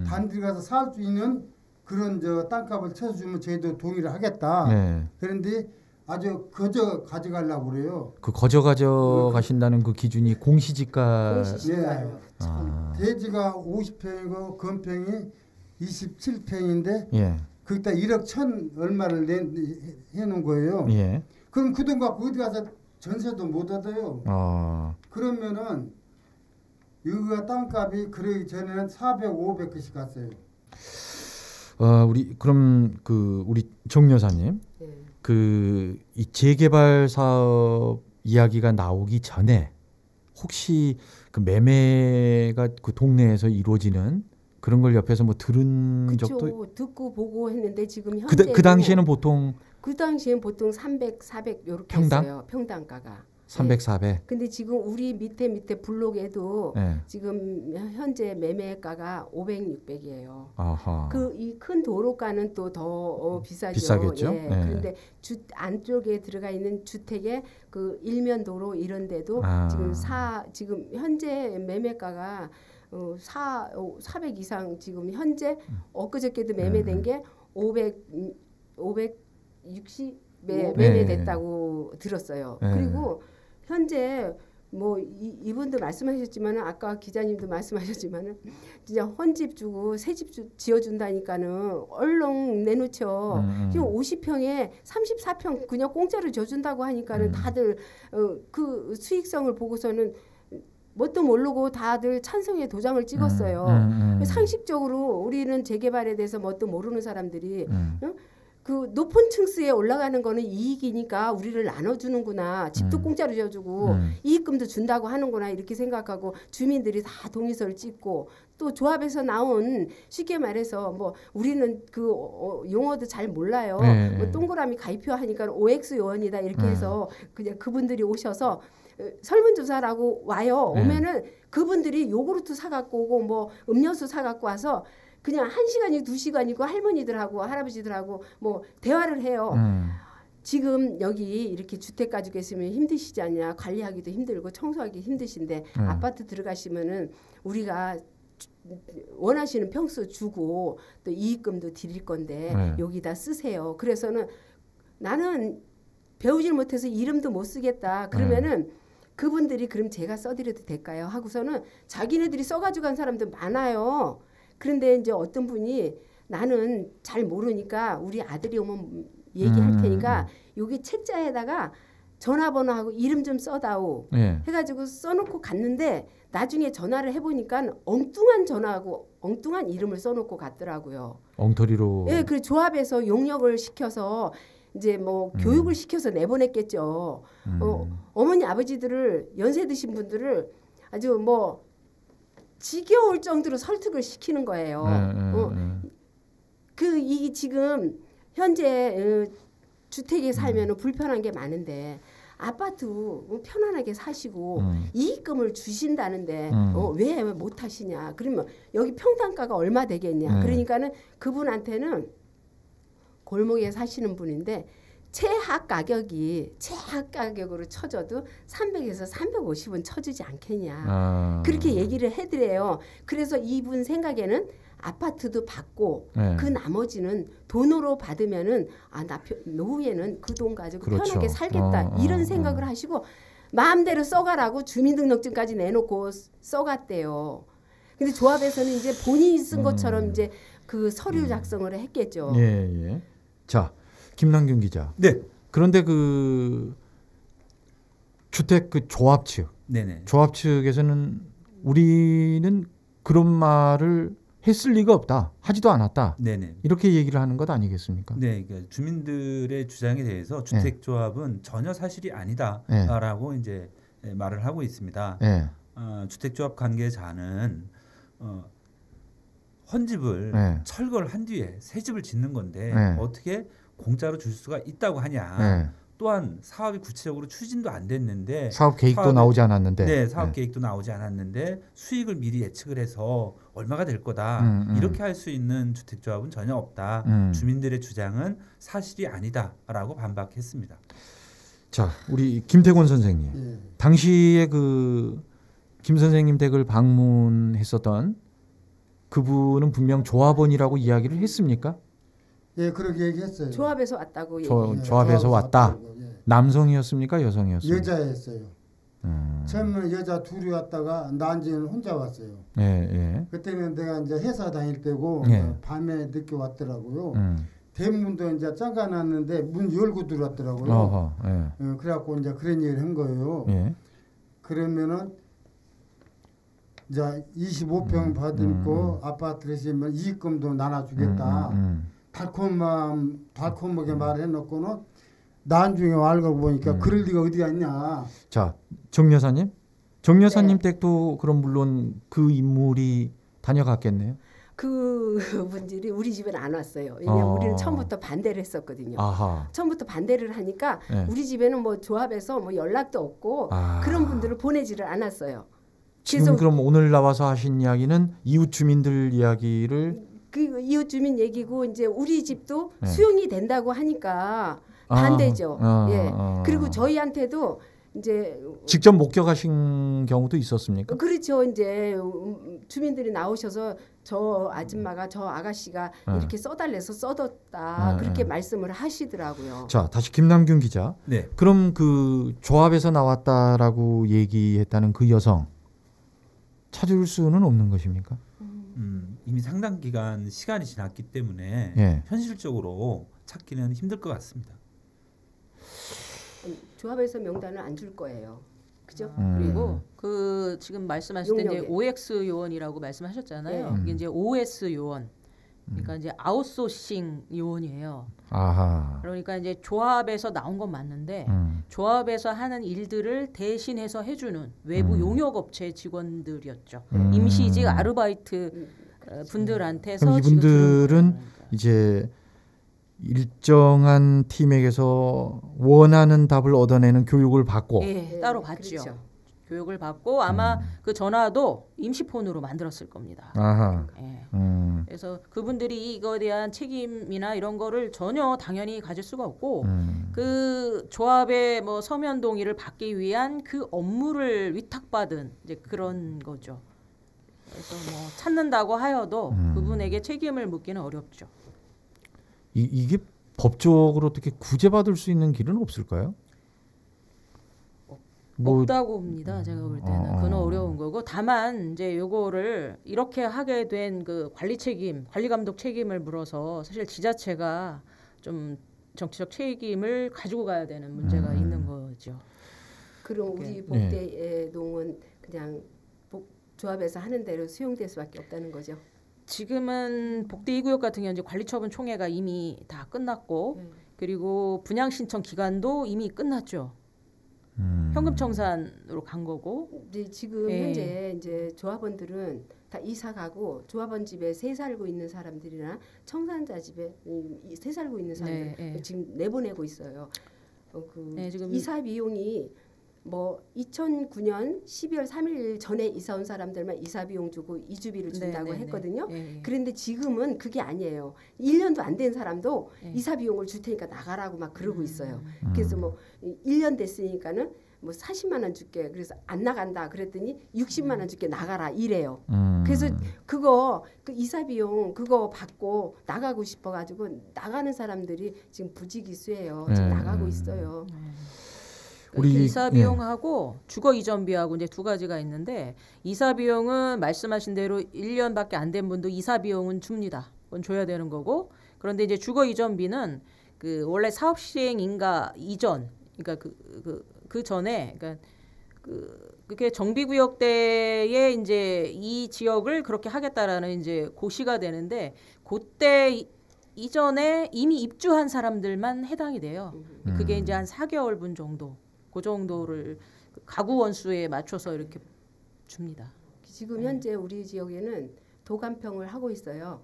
단지 가서 살 수 있는 그런 땅값을 쳐서 주면 저희도 동의를 하겠다. 그런데 아주 거저 가져가려고 그래요. 그 거저 가져가신다는 그 기준이 공시지가. 대지가 50평이고 건평이 27평인데 거기다 1억 1천 얼마를 해놓은 거예요. 그럼 그 돈 갖고 어디 가서 전세도 못 얻어요. 그러면은 여기가 땅값이 그러기 전에는 400, 500씩 갔어요. 우리 정 여사님, 이 재개발 사업 이야기가 나오기 전에 혹시 그 매매가 그 동네에서 이루어지는 그런 걸 옆에서 뭐 들은 적도 듣고 보고 했는데 지금 현재 그 당시에는 보통 300, 400 요렇게 평당? 했어요. 평당가가. 300, 400. 근데 지금 우리 밑에 블록에도 지금 현재 매매가가 500, 600이에요. 그 이 큰 도로가는 또 더 비싸죠. 비싸겠죠. 그런데 안쪽에 들어가 있는 주택의 그 일면 도로 이런 데도 지금 현재 매매가가 400 이상 지금 현재 엊그저께도 매매된 게 560 매매됐다고 들었어요. 그리고 현재 뭐 이분도 말씀하셨지만 아까 기자님도 말씀하셨지만은 진짜 헌집 주고 새집 지어준다니까는 얼렁 내놓죠. 지금 50평에 34평 그냥 공짜로 줘준다고 하니까는 다들 그 수익성을 보고서는 뭣도 모르고 다들 찬성의 도장을 찍었어요. 상식적으로 우리는 재개발에 대해서 뭣도 모르는 사람들이 그 높은 층수에 올라가는 거는 이익이니까 우리를 나눠주는구나. 집도 공짜로 줘주고 이익금도 준다고 하는구나 이렇게 생각하고 주민들이 다 동의서를 찍고 또 조합에서 나온 쉽게 말해서 뭐 우리는 그 용어도 잘 몰라요. 뭐 동그라미 가입표 하니까 OX 요원이다 이렇게 해서 그냥 그분들이 오셔서 설문조사라고 와요. 오면은 그분들이 요구르트 사갖고 오고 뭐 음료수 사갖고 와서 그냥 1시간이고 2시간이고 할머니들하고 할아버지들하고 뭐 대화를 해요. 지금 여기 이렇게 주택 가지고 계시면 힘드시지 않냐. 관리하기도 힘들고 청소하기 힘드신데 아파트 들어가시면은 우리가 원하시는 평수 주고 또 이익금도 드릴 건데 여기다 쓰세요. 그래서는 나는 배우질 못해서 이름도 못 쓰겠다. 그러면은 그분들이 그럼 제가 써드려도 될까요? 하고서는 자기네들이 써가지고 간 사람들 많아요. 그런데 이제 어떤 분이 나는 잘 모르니까 우리 아들이 오면 얘기할 테니까 여기 책자에다가 전화번호하고 이름 좀 써다오 해가지고 써놓고 갔는데 나중에 전화를 해보니까 엉뚱한 전화하고 엉뚱한 이름을 써놓고 갔더라고요. 엉터리로. 그 조합에서 용역을 시켜서 이제 뭐 교육을 시켜서 내보냈겠죠. 어머니 아버지들을 연세 드신 분들을 아주 뭐 지겨울 정도로 설득을 시키는 거예요. 그 이 지금 현재 주택에 살면은 불편한 게 많은데 아파트 편안하게 사시고 이익금을 주신다는데 왜 못 하시냐? 그러면 여기 평당가가 얼마 되겠냐? 그러니까는 그분한테는 골목에 사시는 분인데 최하 가격으로 쳐줘도 300에서 350은 쳐주지 않겠냐? 그렇게 얘기를 해드려요. 그래서 이분 생각에는 아파트도 받고 그 나머지는 돈으로 받으면은 나 노후에는 그 돈 가지고 그렇죠. 편하게 살겠다 이런 생각을 하시고 마음대로 써가라고 주민등록증까지 내놓고 써갔대요. 근데 조합에서는 이제 본인이 쓴 것처럼 이제 그 서류 작성을 했겠죠. 예. 자, 김남균 기자. 네. 그런데 그 주택 그 조합 측, 네네. 조합 측에서는 우리는 그런 말을 했을 리가 없다. 하지도 않았다. 네네. 이렇게 얘기를 하는 것 아니겠습니까? 네, 그러니까 주민들의 주장에 대해서 주택조합은 전혀 사실이 아니다라고 이제 말을 하고 있습니다. 주택조합 관계자는 헌집을 철거를 한 뒤에 새 집을 짓는 건데 어떻게 공짜로 줄 수가 있다고 하냐. 또한 사업이 구체적으로 추진도 안 됐는데 사업 계획도 나오지 않았는데 네, 사업 계획도 나오지 않았는데 수익을 미리 예측을 해서 얼마가 될 거다 이렇게 할 수 있는 주택조합은 전혀 없다. 주민들의 주장은 사실이 아니다라고 반박했습니다. 자, 우리 김태곤 선생님 당시에 그 김 선생님 댁을 방문했었던 그분은 분명 조합원이라고 이야기를 했습니까? 예, 그렇게 얘기했어요. 조합에서 왔다고 조합에서 왔다. 남성이었습니까? 여성이었습니까? 여자였어요. 처음에는 여자 둘이 왔다가 난지는 혼자 왔어요. 그때는 내가 이제 회사 다닐 때고 밤에 늦게 왔더라고요. 대문도 이제 잠가놨는데 문 열고 들어왔더라고요. 그래갖고 이제 그런 얘기를 한 거예요. 그러면은 이제 25평 받고 아파트를 지으면 이익금도 나눠주겠다. 달콤하게 말해놓고는 나중에 알고 보니까 그럴 리가 어디가 있냐. 자, 정 여사님 댁도 그럼 물론 그 인물이 다녀갔겠네요. 그 분들이 우리 집에는 안 왔어요. 왜냐면 우리는 처음부터 반대를 했었거든요. 처음부터 반대를 하니까 우리 집에는 뭐 조합에서 뭐 연락도 없고 그런 분들을 보내지를 않았어요. 지금 그럼 오늘 나와서 하신 이야기는 이웃 주민들 이야기를 그 이웃 주민 얘기고 이제 우리 집도 수용이 된다고 하니까 반대죠. 그리고 저희한테도 이제 직접 목격하신 경우도 있었습니까? 그렇죠. 이제 주민들이 나오셔서 저 아줌마가 저 아가씨가 이렇게 써달래서 써뒀다 그렇게 말씀을 하시더라고요. 자, 다시 김남균 기자. 그럼 그 조합에서 나왔다라고 얘기했다는 그 여성 찾을 수는 없는 것입니까? 이미 상당 기간 시간이 지났기 때문에 현실적으로 찾기는 힘들 것 같습니다. 조합에서 명단을 안 줄 거예요. 그죠? 그리고 그 지금 말씀하실 때 이제 OX 요원이라고 말씀하셨잖아요. 이게 이제 OS 요원. 그러니까 이제 아웃소싱 요원이에요. 그러니까 이제 조합에서 나온 건 맞는데 조합에서 하는 일들을 대신해서 해주는 외부 용역업체 직원들이었죠. 임시직 아르바이트 분들한테서 그럼 이분들은 이제 일정한 팀에게서 원하는 답을 얻어내는 교육을 받고 따로 받죠. 그렇죠. 교육을 받고 아마 그 전화도 임시폰으로 만들었을 겁니다. 그래서 그분들이 이거에 대한 책임이나 이런 거를 전혀 당연히 가질 수가 없고 그 조합의 뭐 서면 동의를 받기 위한 그 업무를 위탁받은 이제 그런 거죠. 그래서 뭐 찾는다고 하여도 그분에게 책임을 묻기는 어렵죠. 이게 법적으로 어떻게 구제받을 수 있는 길은 없을까요? 없다고 봅니다. 제가 볼 때는 그건 어려운 거고 다만 이제 요거를 이렇게 하게 된 그 관리 책임, 관리 감독 책임을 물어서 사실 지자체가 좀 정치적 책임을 가지고 가야 되는 문제가 있는 거죠. 그럼 우리 복대동은 그냥 조합에서 하는 대로 수용될 수밖에 없다는 거죠. 지금은 복대 2구역 같은 경우는 이제 관리처분 총회가 이미 다 끝났고 그리고 분양 신청 기간도 이미 끝났죠. 현금 청산으로 간 거고. 이제 지금 현재 이제 조합원들은 다 이사 가고 조합원 집에 새 살고 있는 사람들이나 청산자 집에 새 살고 있는 사람들 지금 내보내고 있어요. 지금 이사 비용이 뭐 2009년 12월 3일 전에 이사 온 사람들만 이사 비용 주고 이주비를 준다고 했거든요. 그런데 지금은 그게 아니에요. 1년도 안 된 사람도 이사 비용을 줄 테니까 나가라고 막 그러고 있어요. 그래서 뭐 1년 됐으니까는 뭐 40만 원 줄게. 그래서 안 나간다. 그랬더니 60만 원 줄게. 나가라. 이래요. 그래서 그 이사 비용 그거 받고 나가고 싶어 가지고 나가는 사람들이 지금 부지기수예요. 지금 나가고 있어요. 우리 이사 비용하고 주거 이전비하고 이제 두 가지가 있는데 이사 비용은 말씀하신 대로 1년밖에 안 된 분도 이사 비용은 줍니다. 그건 줘야 되는 거고. 그런데 이제 주거 이전비는 그 원래 사업 시행 인가 이전 그러니까 그 전에 그러니까 그게 정비구역 때에 이제 이 지역을 그렇게 하겠다라는 이제 고시가 되는데 그때 이전에 이미 입주한 사람들만 해당이 돼요. 그게 이제 한 4개월분 정도. 그 정도를 가구 원수에 맞춰서 이렇게 줍니다. 지금 현재 우리 지역에는 도감평을 하고 있어요.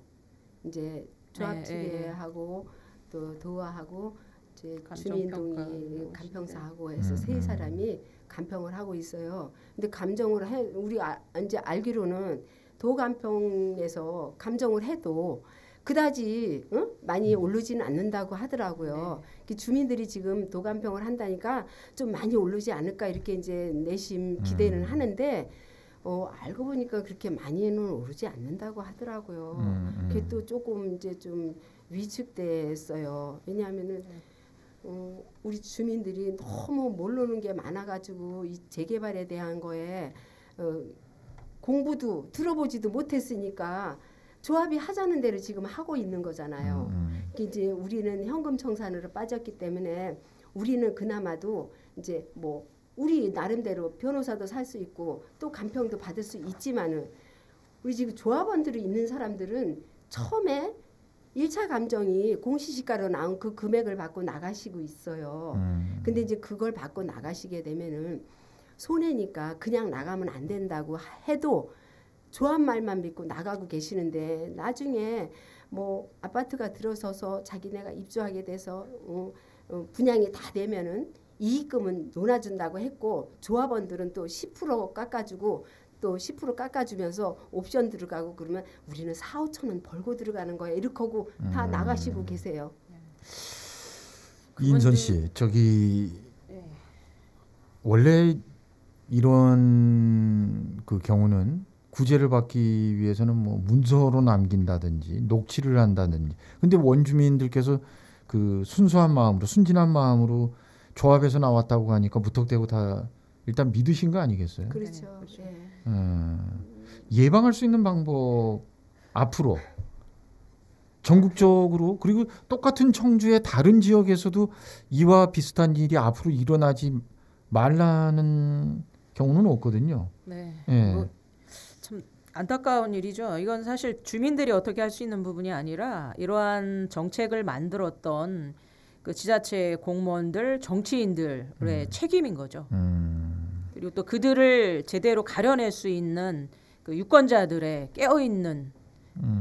이제 조합 측에 하고 또 도화하고 이제 주민동이 감평사하고 해서 세 사람이 감평을 하고 있어요. 근데 감정을 우리 이제 알기로는 도감평에서 감정을 해도 그다지 많이 오르지는 않는다고 하더라고요. 주민들이 지금 도감평을 한다니까 좀 많이 오르지 않을까 이렇게 이제 내심 기대는 하는데 알고 보니까 그렇게 많이는 오르지 않는다고 하더라고요. 그게 또 조금 이제 좀 위축됐어요. 왜냐하면은 우리 주민들이 너무 모르는 게 많아가지고 이 재개발에 대한 거에 공부도 들어보지도 못했으니까. 조합이 하자는 대로 지금 하고 있는 거잖아요. 이제 우리는 현금 청산으로 빠졌기 때문에 우리는 그나마도 이제 뭐 우리 나름대로 변호사도 살 수 있고 또 간평도 받을 수 있지만은 우리 지금 조합원들이 있는 사람들은 처음에 1차 감정이 공시지가로 나온 그 금액을 받고 나가시고 있어요. 근데 이제 그걸 받고 나가시게 되면은 손해니까 그냥 나가면 안 된다고 해도 조합 말만 믿고 나가고 계시는데 나중에 뭐 아파트가 들어서서 자기네가 입주하게 돼서 분양이 다 되면은 이익금은 논아준다고 했고 조합원들은 또 10% 깎아주고 또 10% 깎아주면서 옵션 들어가고 그러면 우리는 4, 5천 원 벌고 들어가는 거예요. 이렇게 하고 다 나가시고 계세요. 이인선 씨, 원래 이런 그 경우는 구제를 받기 위해서는 뭐 문서로 남긴다든지 녹취를 한다든지. 근데 원주민들께서 그 순수한 마음으로 순진한 마음으로 조합에서 나왔다고 하니까 무턱대고 다 일단 믿으신 거 아니겠어요? 그렇죠. 예방할 수 있는 방법 앞으로 전국적으로 그리고 똑같은 청주의 다른 지역에서도 이와 비슷한 일이 앞으로 일어나지 말라는 경우는 없거든요. 네. 참 안타까운 일이죠. 이건 사실 주민들이 어떻게 할 수 있는 부분이 아니라 이러한 정책을 만들었던 그 지자체 공무원들, 정치인들의 책임인 거죠. 그리고 또 그들을 제대로 가려낼 수 있는 그 유권자들의 깨어있는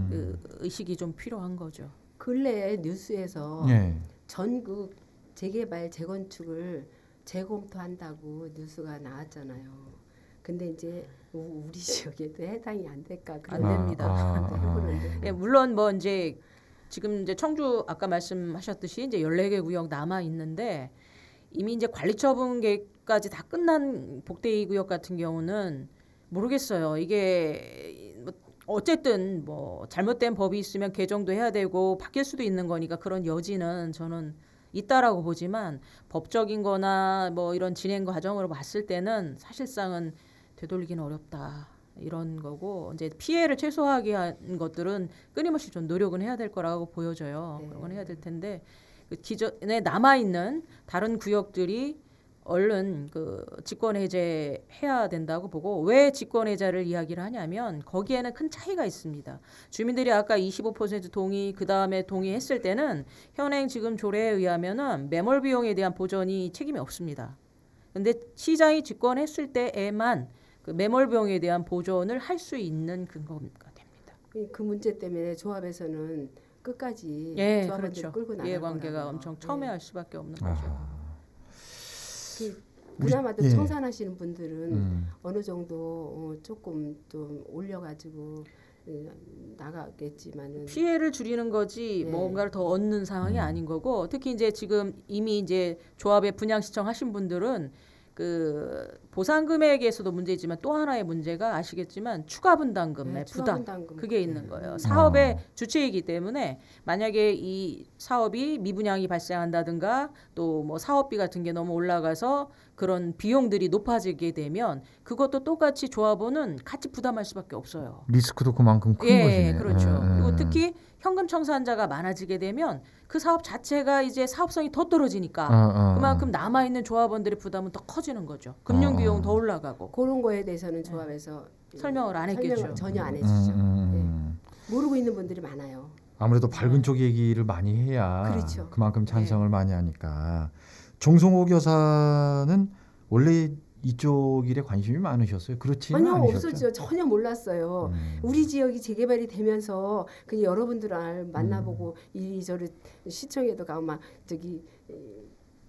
그 의식이 좀 필요한 거죠. 근래에 뉴스에서 전국 재개발, 재건축을 재검토한다고 뉴스가 나왔잖아요. 근데 이제 우리 지역에도 해당이 안 될까? 안 됩니다. 예, 물론 뭐 이제 지금 이제 청주 아까 말씀하셨듯이 이제 14개 구역 남아 있는데 이미 이제 관리처분 계획까지 다 끝난 복대 2구역 같은 경우는 모르겠어요. 이게 뭐 어쨌든 뭐 잘못된 법이 있으면 개정도 해야 되고 바뀔 수도 있는 거니까 그런 여지는 저는 있다라고 보지만 법적인 거나 뭐 이런 진행 과정으로 봤을 때는 사실상은 되돌리기는 어렵다 이런 거고 이제 피해를 최소화하기 위한 것들은 끊임없이 좀 노력은 해야 될 거라고 보여져요. 그런 건 해야 될 텐데 그 기존에 남아 있는 다른 구역들이 얼른 그 직권 해제해야 된다고 보고 왜 직권 해제를 이야기를 하냐면 거기에는 큰 차이가 있습니다. 주민들이 아까 25% 동의 그다음에 동의했을 때는 현행 지금 조례에 의하면은 매몰 비용에 대한 보전이 책임이 없습니다. 근데 시장이 직권했을 때에만 그 매몰 비용에 대한 보전을 할 수 있는 근거가 됩니다. 그 문제 때문에 조합에서는 끝까지 그렇죠. 끌고 나갈 이해관계가 엄청 첨예할 수밖에 없는 거죠. 그나마도 청산하시는 분들은 어느 정도 조금 좀 올려가지고 나가겠지만은 피해를 줄이는 거지 뭔가를 더 얻는 상황이 아닌 거고 특히 이제 지금 이미 이제 조합에 분양 신청하신 분들은 그 보상 금액에서도 문제지만 또 하나의 문제가 아시겠지만 추가 분담금의 부담 그게 있는 거예요. 사업의 주체이기 때문에 만약에 이 사업이 미분양이 발생한다든가 또 뭐 사업비 같은 게 너무 올라가서 그런 비용들이 높아지게 되면 그것도 똑같이 조합원은 같이 부담할 수밖에 없어요. 리스크도 그만큼 큰 거지. 그렇죠. 그리고 특히 현금 청산자가 많아지게 되면 그 사업 자체가 이제 사업성이 더 떨어지니까 그만큼 남아있는 조합원들의 부담은 더 커지는 거죠. 금융 비용 더 올라가고. 그런 거에 대해서는 조합에서 설명을 안 했겠죠. 전혀 안 해주죠. 모르고 있는 분들이 많아요. 아무래도 밝은 쪽 얘기를 많이 해야 그렇죠. 그만큼 찬성을 많이 하니까. 정성호 여사는 원래 이쪽 일에 관심이 많으셨어요? 그렇지는 아니요, 않으셨죠? 없었죠. 전혀 몰랐어요. 우리 지역이 재개발이 되면서 그 여러분들을 만나보고 이리저리 시청에도 가고 막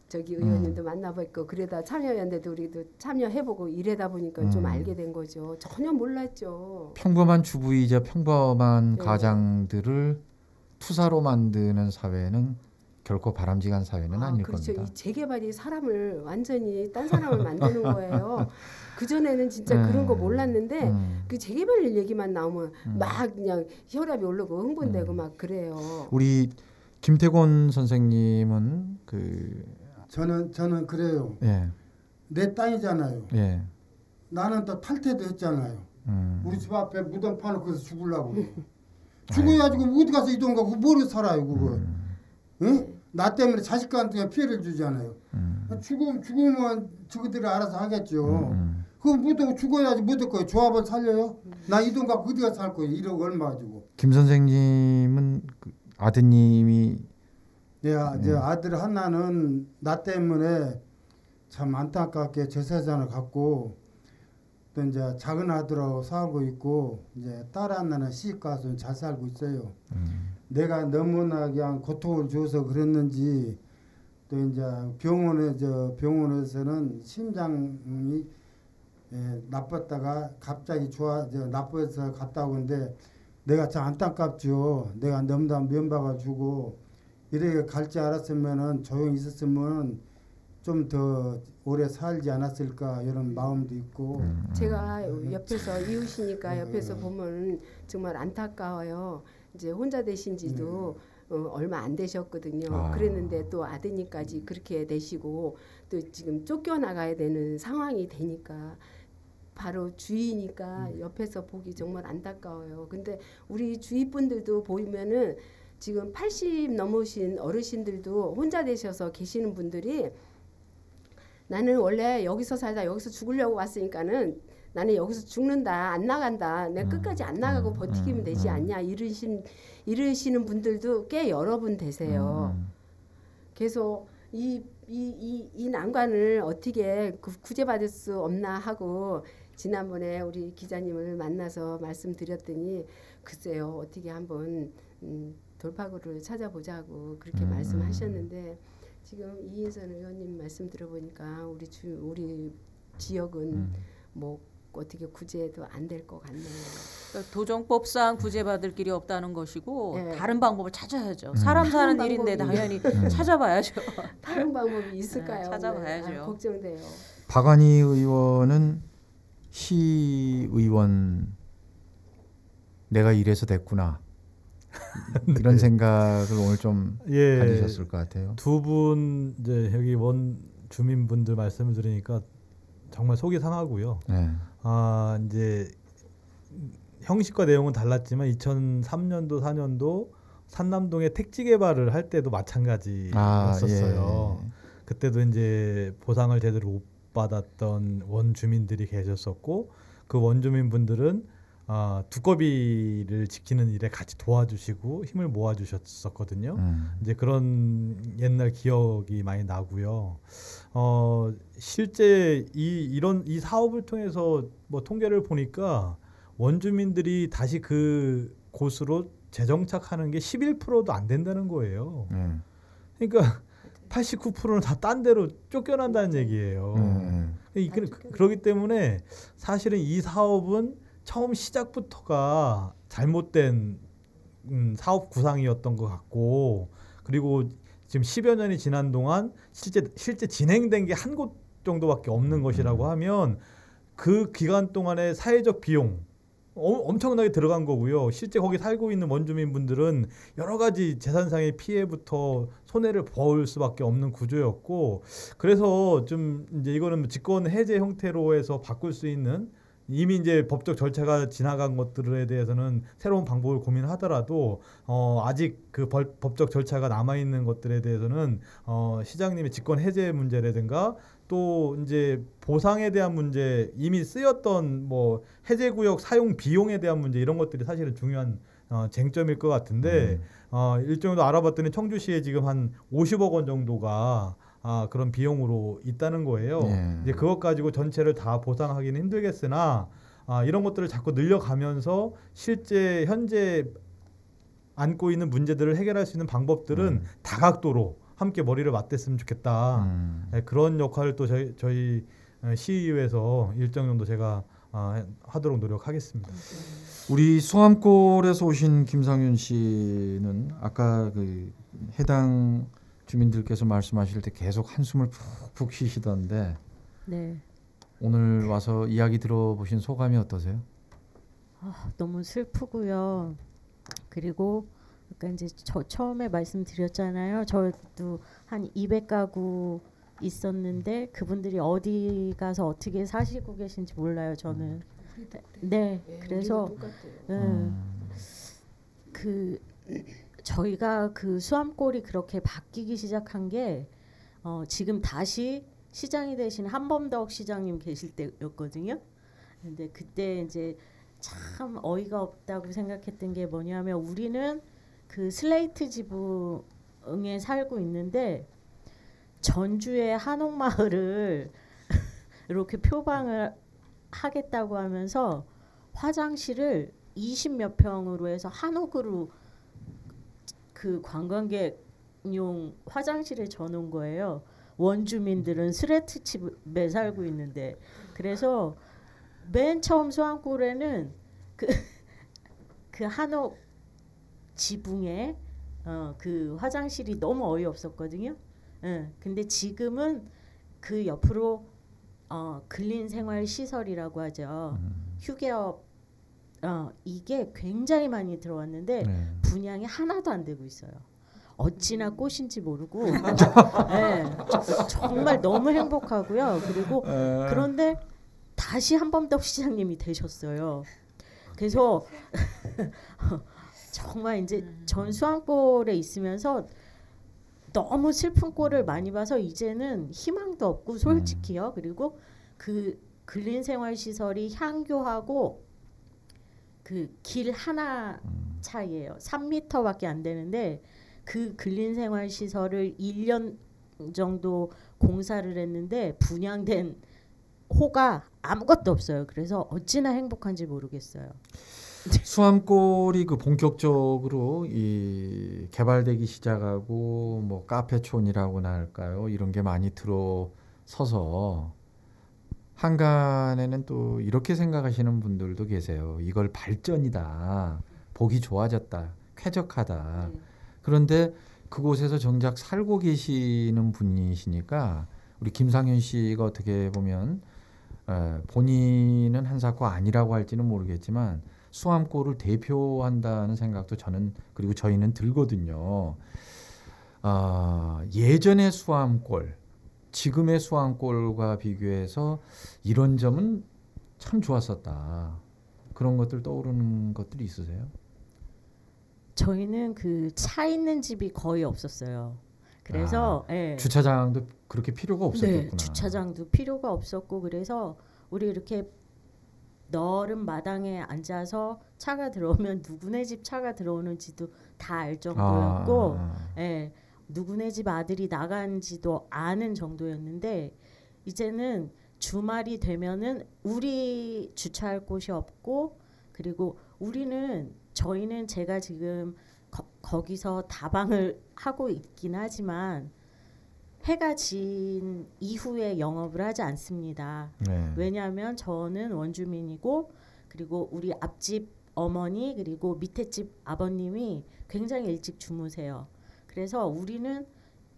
저기 의원님도 만나뵙고 그러다 참여연대도 우리도 참여해보고 이래다 보니까 좀 알게 된 거죠. 전혀 몰랐죠. 평범한 주부이자 평범한 가장들을 투사로 만드는 사회는 결코 바람직한 사회는 아닐 그렇죠. 겁니다. 이 재개발이 사람을 완전히 딴 사람을 만드는 거예요. 그전에는 진짜 그런 거 몰랐는데 그 재개발 얘기만 나오면 막 그냥 혈압이 오르고 흥분되고 막 그래요. 우리 김태곤 선생님은 저는 그래요. 내 땅이잖아요. 나는 또 탈퇴도 했잖아요. 우리 집 앞에 무덤 파놓고 거기서 죽으려고. 죽어야지 어디 가서 이 돈 갖고 뭐로 살아요 그거. 응? 나 때문에 자식한테 피해를 주잖아요. 죽으면 저들이 알아서 하겠죠. 그럼 무덤 죽어야지 못할 거예요. 조합을 살려요? 나 이 돈 갖고 어디 가서 살 거예요. 1억 얼마 가지고. 김 선생님은 아드님이 아들 하나는 나 때문에 참 안타깝게 재산을 갖고 또 이제 작은 아들하고 살고 있고 이제 딸 하나는 시집 가서 잘 살고 있어요. 내가 너무나 그냥 고통을 줘서 그랬는지 또 이제 병원에서는 심장이 나빴다가 갑자기 나빠서 갔다 오는데 내가 참 안타깝죠. 내가 너무나 면박을 주고 이렇게 갈지 알았으면은 조용히 있었으면 좀 더 오래 살지 않았을까 이런 마음도 있고. 제가 옆에서 이웃이니까 옆에서 보면 정말 안타까워요. 이제 혼자 되신지도 얼마 안 되셨거든요. 그랬는데 또 아드님까지 그렇게 되시고 또 지금 쫓겨나가야 되는 상황이 되니까 바로 주위니까 옆에서 보기 정말 안타까워요. 근데 우리 주위 분들도 보면은 지금 80 넘으신 어르신들도 혼자 되셔서 계시는 분들이 나는 원래 여기서 살다 여기서 죽으려고 왔으니까는 나는 여기서 죽는다 안 나간다 내가 끝까지 안 나가고 버티기면 되지 않냐 이러시는 분들도 꽤 여러 분 되세요. 그래서 이 난관을 어떻게 구제받을 수 없나 하고 지난번에 우리 기자님을 만나서 말씀드렸더니 글쎄요 어떻게 한번 돌파구를 찾아보자고 그렇게 말씀하셨는데 지금 이인선 의원님 말씀 들어보니까 우리 지역은 뭐 어떻게 구제도 안 될 것 같네요. 그러니까 도정법상 구제받을 길이 없다는 것이고 다른 방법을 찾아야죠. 사람 사는 일인데 당연히 찾아봐야죠. 다른 방법이 있을까요? 찾아봐야죠. 걱정돼요. 박완희 의원은 시의원 내가 이래서 됐구나. 이런 생각을 오늘 좀 가지셨을 것 같아요. 두 분 이제 여기 원 주민분들 말씀을 들으니까 정말 속이 상하고요. 이제 형식과 내용은 달랐지만 2003년도 4년도 산남동에 택지 개발을 할 때도 마찬가지였었어요. 그때도 이제 보상을 제대로 못 받았던 원주민들이 계셨었고 그 원주민분들은 두꺼비를 지키는 일에 같이 도와주시고 힘을 모아주셨었거든요. 이제 그런 옛날 기억이 많이 나고요. 실제 이 사업을 통해서 뭐 통계를 보니까 원주민들이 다시 그 곳으로 재정착하는 게 11%도 안 된다는 거예요. 그러니까 89%는 다 딴 데로 쫓겨난다는 얘기예요. 그렇기 때문에 사실은 이 사업은 처음 시작부터가 잘못된 사업 구상이었던 것 같고, 그리고 지금 10여 년이 지난 동안 실제 진행된 게 한 곳 정도밖에 없는 것이라고 하면 그 기간 동안의 사회적 비용 엄청나게 들어간 거고요. 실제 거기 살고 있는 원주민분들은 여러 가지 재산상의 피해부터 손해를 볼 수밖에 없는 구조였고, 그래서 좀 이제 이거는 직권 해제 형태로 해서 바꿀 수 있는, 이미 이제 법적 절차가 지나간 것들에 대해서는 새로운 방법을 고민하더라도 아직 그 법적 절차가 남아 있는 것들에 대해서는 시장님의 직권 해제 문제라든가 또 이제 보상에 대한 문제, 이미 쓰였던 뭐 해제구역 사용 비용에 대한 문제, 이런 것들이 사실은 중요한 쟁점일 것 같은데 일정도 알아봤더니 청주시에 지금 한 50억 원 정도가 그런 비용으로 있다는 거예요. 이제 그것 가지고 전체를 다 보상하기는 힘들겠으나 이런 것들을 자꾸 늘려가면서 실제 현재 안고 있는 문제들을 해결할 수 있는 방법들은 다각도로 함께 머리를 맞댔으면 좋겠다. 그런 역할을 또 저희 시의회에서 일정 정도 제가 하도록 노력하겠습니다. 우리 수암골에서 오신 김상윤 씨는 아까 그 해당 주민들께서 말씀하실 때 계속 한숨을 푹푹 쉬시던데, 네. 오늘 와서 이야기 들어보신 소감이 어떠세요? 너무 슬프고요. 그리고 아까 이제 저 처음에 말씀드렸잖아요. 저도 한 200가구 있었는데 그분들이 어디 가서 어떻게 사시고 계신지 몰라요. 저는. 네. 그래서 저희가 그 수암골이 그렇게 바뀌기 시작한 게 지금 다시 시장이 되신 한범덕 시장님 계실 때였거든요. 근데 그때 이제 참 어이가 없다고 생각했던 게 뭐냐면, 우리는 그 슬레이트 지붕에 살고 있는데 전주의 한옥마을을 이렇게 표방을 하겠다고 하면서 화장실을 20몇 평으로 해서 한옥으로 그 관광객용 화장실에 져놓은 거예요. 원주민들은 스레트 집에 살고 있는데. 그래서 맨 처음 수암골에는 그 한옥 지붕에 그 화장실이 너무 어이없었거든요. 근데 지금은 그 옆으로 근린생활시설이라고 하죠. 휴게업 이게 굉장히 많이 들어왔는데 분양이 하나도 안 되고 있어요. 어찌나 꽃인지 모르고 네, 정말 너무 행복하고요. 그리고 그런데 다시 한범덕 시장님이 되셨어요. 그래서 정말 이제 전 수암골에 있으면서 너무 슬픈 꼴을 많이 봐서 이제는 희망도 없고, 솔직히요. 그리고 그 근린생활시설이 향교하고 그 길 하나 차이예요. 3m밖에 안 되는데 그 근린생활시설을 1년 정도 공사를 했는데 분양된 호가 아무것도 없어요. 그래서 어찌나 행복한지 모르겠어요. 수암골이 그 본격적으로 이 개발되기 시작하고 뭐 카페촌이라고나 할까요? 이런 게 많이 들어서서 한간에는 또 이렇게 생각하시는 분들도 계세요. 이걸 발전이다. 보기 좋아졌다. 쾌적하다. 그런데 그곳에서 정작 살고 계시는 분이시니까 우리 김상윤 씨가 어떻게 보면 본인은 한사코 아니라고 할지는 모르겠지만 수암골을 대표한다는 생각도 저는, 그리고 저희는 들거든요. 예전의 수암골, 지금의 수암골과 비교해서 이런 점은 참 좋았었다. 그런 것들 떠오르는 것들이 있으세요? 저희는 그 차 있는 집이 거의 없었어요. 그래서 주차장도 그렇게 필요가 없었겠구나. 네, 주차장도 필요가 없었고 그래서 우리 이렇게 넓은 마당에 앉아서 차가 들어오면 누구네 집 차가 들어오는지도 다 알 정도였고 누구네 집 아들이 나간지도 아는 정도였는데 이제는 주말이 되면은 우리 주차할 곳이 없고 그리고 저희는 제가 지금 거기서 다방을 하고 있긴 하지만 해가 진 이후에 영업을 하지 않습니다. 왜냐하면 저는 원주민이고 그리고 우리 앞집 어머니 그리고 밑에 집 아버님이 굉장히 일찍 주무세요. 그래서 우리는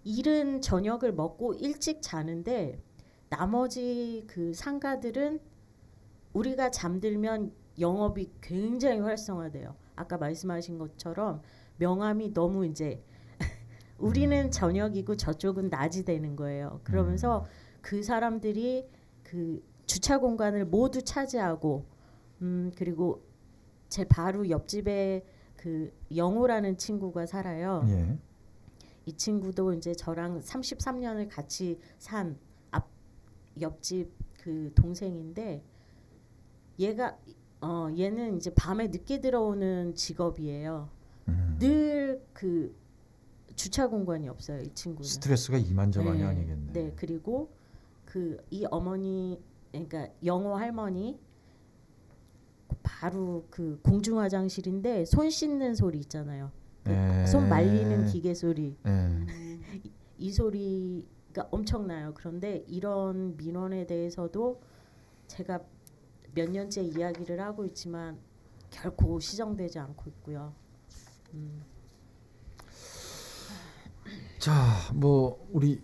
이른 저녁을 먹고 일찍 자는데 나머지 그 상가들은 우리가 잠들면 영업이 굉장히 활성화돼요. 아까 말씀하신 것처럼 명함이 너무 이제 우리는 저녁이고 저쪽은 낮이 되는 거예요. 그러면서 그 사람들이 그 주차 공간을 모두 차지하고 그리고 제 바로 옆집에 그 영호라는 친구가 살아요. 이 친구도 이제 저랑 33년을 같이 산 옆집 그 동생인데 얘는 이제 밤에 늦게 들어오는 직업이에요. 늘 그 주차 공간이 없어요. 이 친구는. 스트레스가 이만저만이 아니겠네. 네. 그리고 이 어머니 그러니까 영호 할머니 바로 그 공중 화장실인데 손 씻는 소리 있잖아요. 손 말리는 기계 소리. 이 소리가 엄청나요. 그런데 이런 민원에 대해서도 제가 몇 년째 이야기를 하고 있지만 결코 시정되지 않고 있고요. 자, 뭐 우리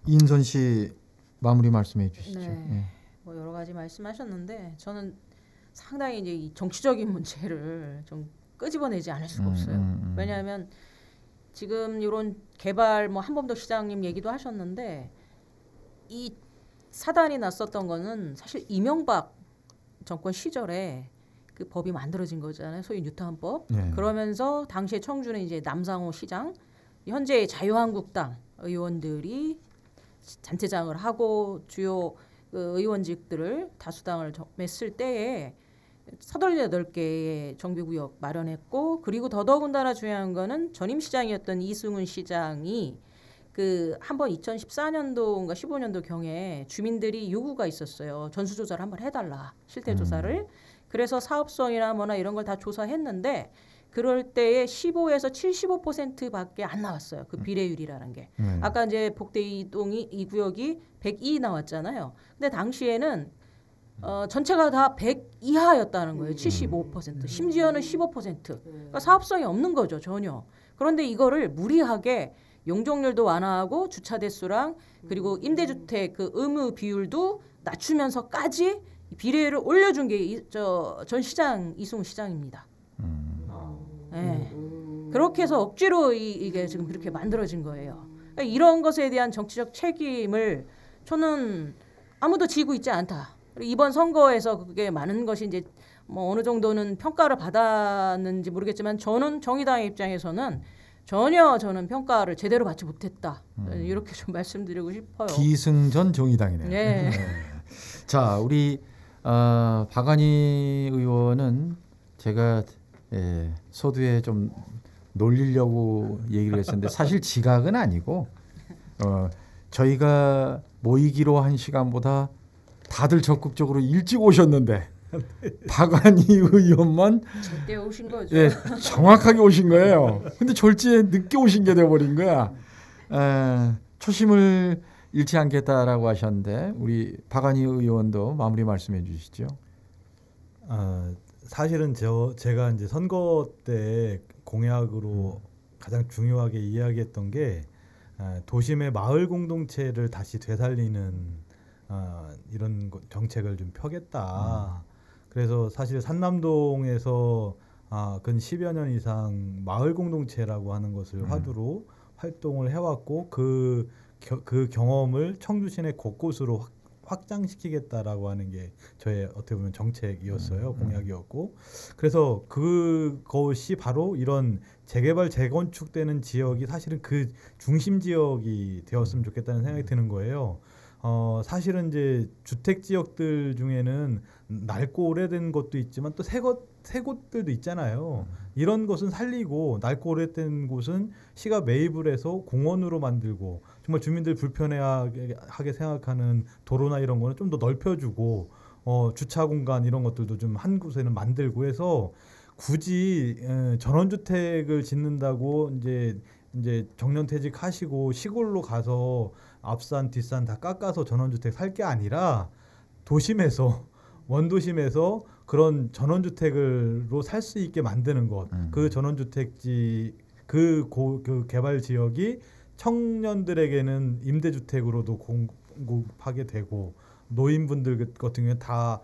이인선 씨 마무리 말씀해 주시죠. 뭐 여러 가지 말씀하셨는데 저는 상당히 이제 이 정치적인 문제를 좀 끄집어내지 않을 수가 없어요. 왜냐하면 지금 이런 개발 뭐 한범도 시장님 얘기도 하셨는데 이 사단이 났었던 거는 사실 이명박 정권 시절에 그 법이 만들어진 거잖아요. 소위 뉴타운법. 그러면서 당시에 청주는 이제 남상호 시장, 현재 자유한국당 의원들이 단체장을 하고 주요 그 의원직들을 다수당을 맸을 때에 88개의 정비구역 마련했고 그리고 더더군다나 중요한 거는 전임 시장이었던 이승훈 시장이 그 한번 2014년도인가 15년도 경에 주민들이 요구가 있었어요. 전수조사를 한번 해달라. 실태조사를. 그래서 사업성이나 뭐나 이런 걸 다 조사했는데 그럴 때에 15에서 75%밖에 안 나왔어요. 그 비례율이라는 게. 아까 이제 복대 이동이 이 구역이 102 나왔잖아요. 근데 당시에는 전체가 다 100 이하였다는 거예요. 75%. 심지어는 15%. 그러니까 사업성이 없는 거죠. 전혀. 그런데 이거를 무리하게 용적률도 완화하고 주차 대수랑 그리고 임대주택 그 의무 비율도 낮추면서까지 비례율을 올려준 게 전 시장 이승훈 시장입니다. 그렇게 해서 억지로 이게 지금 그렇게 만들어진 거예요. 그러니까 이런 것에 대한 정치적 책임을 저는 아무도 지고 있지 않다. 그리고 이번 선거에서 그게 많은 것이 이제 뭐 어느 정도는 평가를 받았는지 모르겠지만 저는 정의당의 입장에서는 전혀 저는 평가를 제대로 받지 못했다. 이렇게 좀 말씀드리고 싶어요. 기승전 정의당이네요. 네. 자, 우리 박안희 의원은 제가 서두에 좀 놀리려고 얘기를 했었는데 사실 지각은 아니고 저희가 모이기로 한 시간보다 다들 적극적으로 일찍 오셨는데 박안희 의원만 절대 오신 거죠. 정확하게 오신 거예요. 근데 졸지에 늦게 오신 게 돼버린 거야. 초심을 잃지 않겠다라고 하셨는데 우리 박안희 의원도 마무리 말씀해 주시죠. 사실은 제가 이제 선거 때 공약으로 가장 중요하게 이야기했던 게 도심의 마을 공동체를 다시 되살리는 이런 정책을 좀 펴겠다. 그래서 사실 산남동에서 근 10여 년 이상 마을 공동체라고 하는 것을 화두로 활동을 해왔고 그 경험을 청주 시내 곳곳으로 확장시키겠다라고 하는 게 저의 어떻게 보면 정책이었어요. 공약이었고. 그래서 그것이 바로 이런 재개발 재건축되는 지역이 사실은 그 중심 지역이 되었으면 좋겠다는 생각이 드는 거예요. 사실은 이제 주택 지역들 중에는 낡고 오래된 것도 있지만 또 새 곳들도 있잖아요. 이런 것은 살리고 낡고 오래된 곳은 시가 매입을 해서 공원으로 만들고 정말 주민들 불편해하게 생각하는 도로나 이런 거는 좀 더 넓혀주고 주차 공간 이런 것들도 좀 한 곳에는 만들고 해서 굳이 전원주택을 짓는다고 이제 정년퇴직하시고 시골로 가서 앞산 뒷산 다 깎아서 전원주택 살 게 아니라 도심에서 원도심에서 그런 전원주택으로 살 수 있게 만드는 것. 그 전원주택지 그 개발 지역이 청년들에게는 임대주택으로도 공급하게 되고 노인분들 같은 경우는 다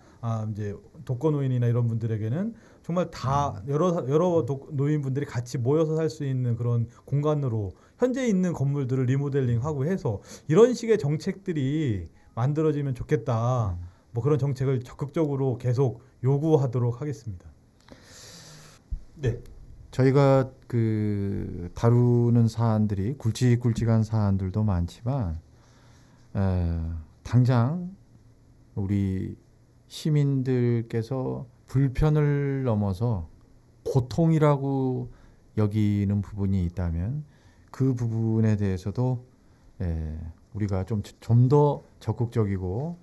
이제 독거노인이나 이런 분들에게는 정말 다 여러 노인분들이 같이 모여서 살 수 있는 그런 공간으로 현재 있는 건물들을 리모델링하고 해서 이런 식의 정책들이 만들어지면 좋겠다. 뭐 그런 정책을 적극적으로 계속 요구하도록 하겠습니다. 네. 저희가 그 다루는 사안들이 굵직굵직한 사안들도 많지만 당장 우리 시민들께서 불편을 넘어서 고통이라고 여기는 부분이 있다면 그 부분에 대해서도 우리가 좀 더 적극적이고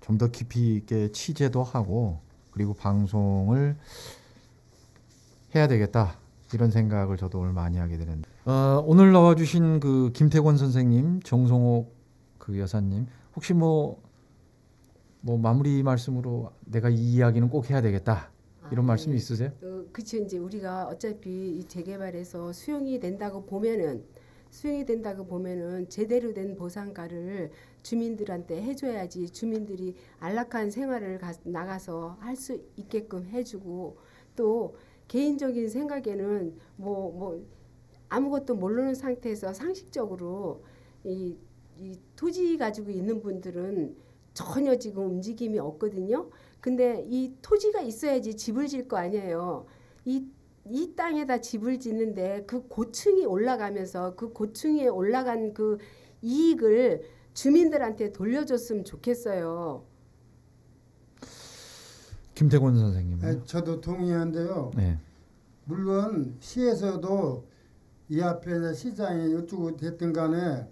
좀 더 깊이 있게 취재도 하고 그리고 방송을 해야 되겠다 이런 생각을 저도 오늘 많이 하게 되는데 오늘 나와주신 그 김태권 선생님, 정성옥 그 여사님 혹시 뭐 마무리 말씀으로 내가 이 이야기는 꼭 해야 되겠다 이런 말씀이 있으세요? 그렇죠. 이제 우리가 어차피 이 재개발에서 수용이 된다고 보면은 제대로 된 보상가를 주민들한테 해줘야지 주민들이 안락한 생활을 나가서 할 수 있게끔 해주고 또 개인적인 생각에는 뭐 아무것도 모르는 상태에서 상식적으로 이 토지 가지고 있는 분들은 전혀 지금 움직임이 없거든요. 근데 이 토지가 있어야지 집을 질 거 아니에요. 이 땅에다 집을 짓는데 그 고층이 올라가면서 그 고층에 올라간 그 이익을 주민들한테 돌려줬으면 좋겠어요. 김태권 선생님. 저도 동의하는데요. 네. 물론 시에서도 이 앞에 시장에 이쪽으로 됐든 간에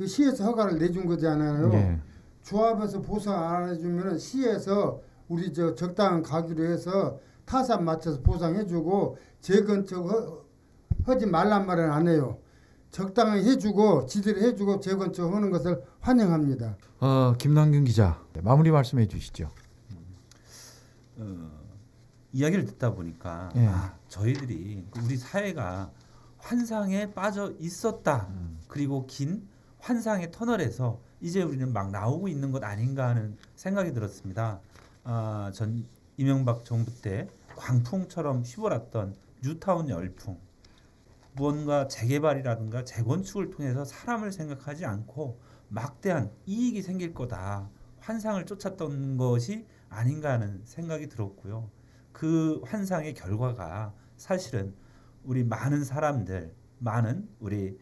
시에서 허가를 내준 거잖아요. 네. 조합에서 보상 안 해주면 시에서 우리 적당한 가기로 해서 타산 맞춰서 보상해주고 재건축 하지 말란 말은 안 해요. 적당히 해주고 지들이 해주고 재건축 하는 것을 환영합니다. 김남균 기자 마무리 말씀해 주시죠. 이야기를 듣다 보니까 저희들이 우리 사회가 환상에 빠져 있었다. 그리고 긴 환상의 터널에서 이제 우리는 막 나오고 있는 것 아닌가 하는 생각이 들었습니다. 전 이명박 정부 때 광풍처럼 휘몰았던 뉴타운 열풍, 무언가 재개발이라든가 재건축을 통해서 사람을 생각하지 않고 막대한 이익이 생길 거다 환상을 쫓았던 것이 아닌가 하는 생각이 들었고요. 그 환상의 결과가 사실은 우리 많은 사람들, 많은 우리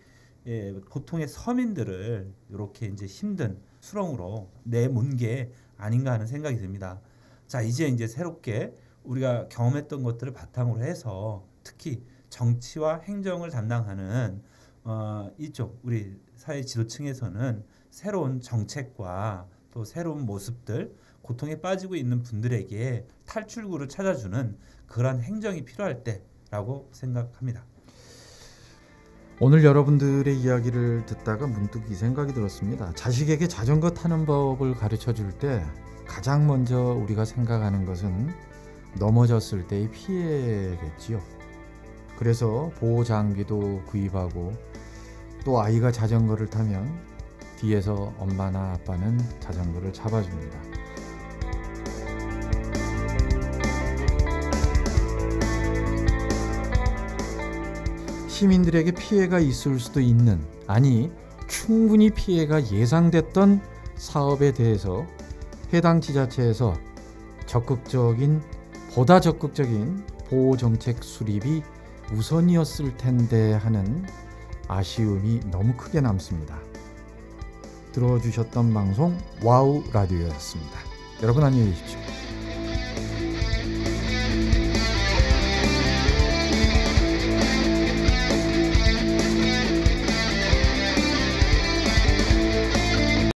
보통의 서민들을 이렇게 이제 힘든 수렁으로 내몬 게 아닌가 하는 생각이 듭니다. 자, 이제 새롭게 우리가 경험했던 것들을 바탕으로 해서 특히 정치와 행정을 담당하는 이쪽 우리 사회 지도층에서는 새로운 정책과 또 새로운 모습들, 고통에 빠지고 있는 분들에게 탈출구를 찾아주는 그러한 행정이 필요할 때라고 생각합니다. 오늘 여러분들의 이야기를 듣다가 문득 이 생각이 들었습니다. 자식에게 자전거 타는 법을 가르쳐 줄 때 가장 먼저 우리가 생각하는 것은 넘어졌을 때의 피해겠지요. 그래서 보호 장비도 구입하고 또 아이가 자전거를 타면 뒤에서 엄마나 아빠는 자전거를 잡아줍니다. 시민들에게 피해가 있을 수도 있는, 아니 충분히 피해가 예상됐던 사업에 대해서 해당 지자체에서 보다 적극적인 보호 정책 수립이 우선이었을 텐데 하는 아쉬움이 너무 크게 남습니다. 들어주셨던 방송 와우 라디오였습니다. 여러분 안녕히 계십시오.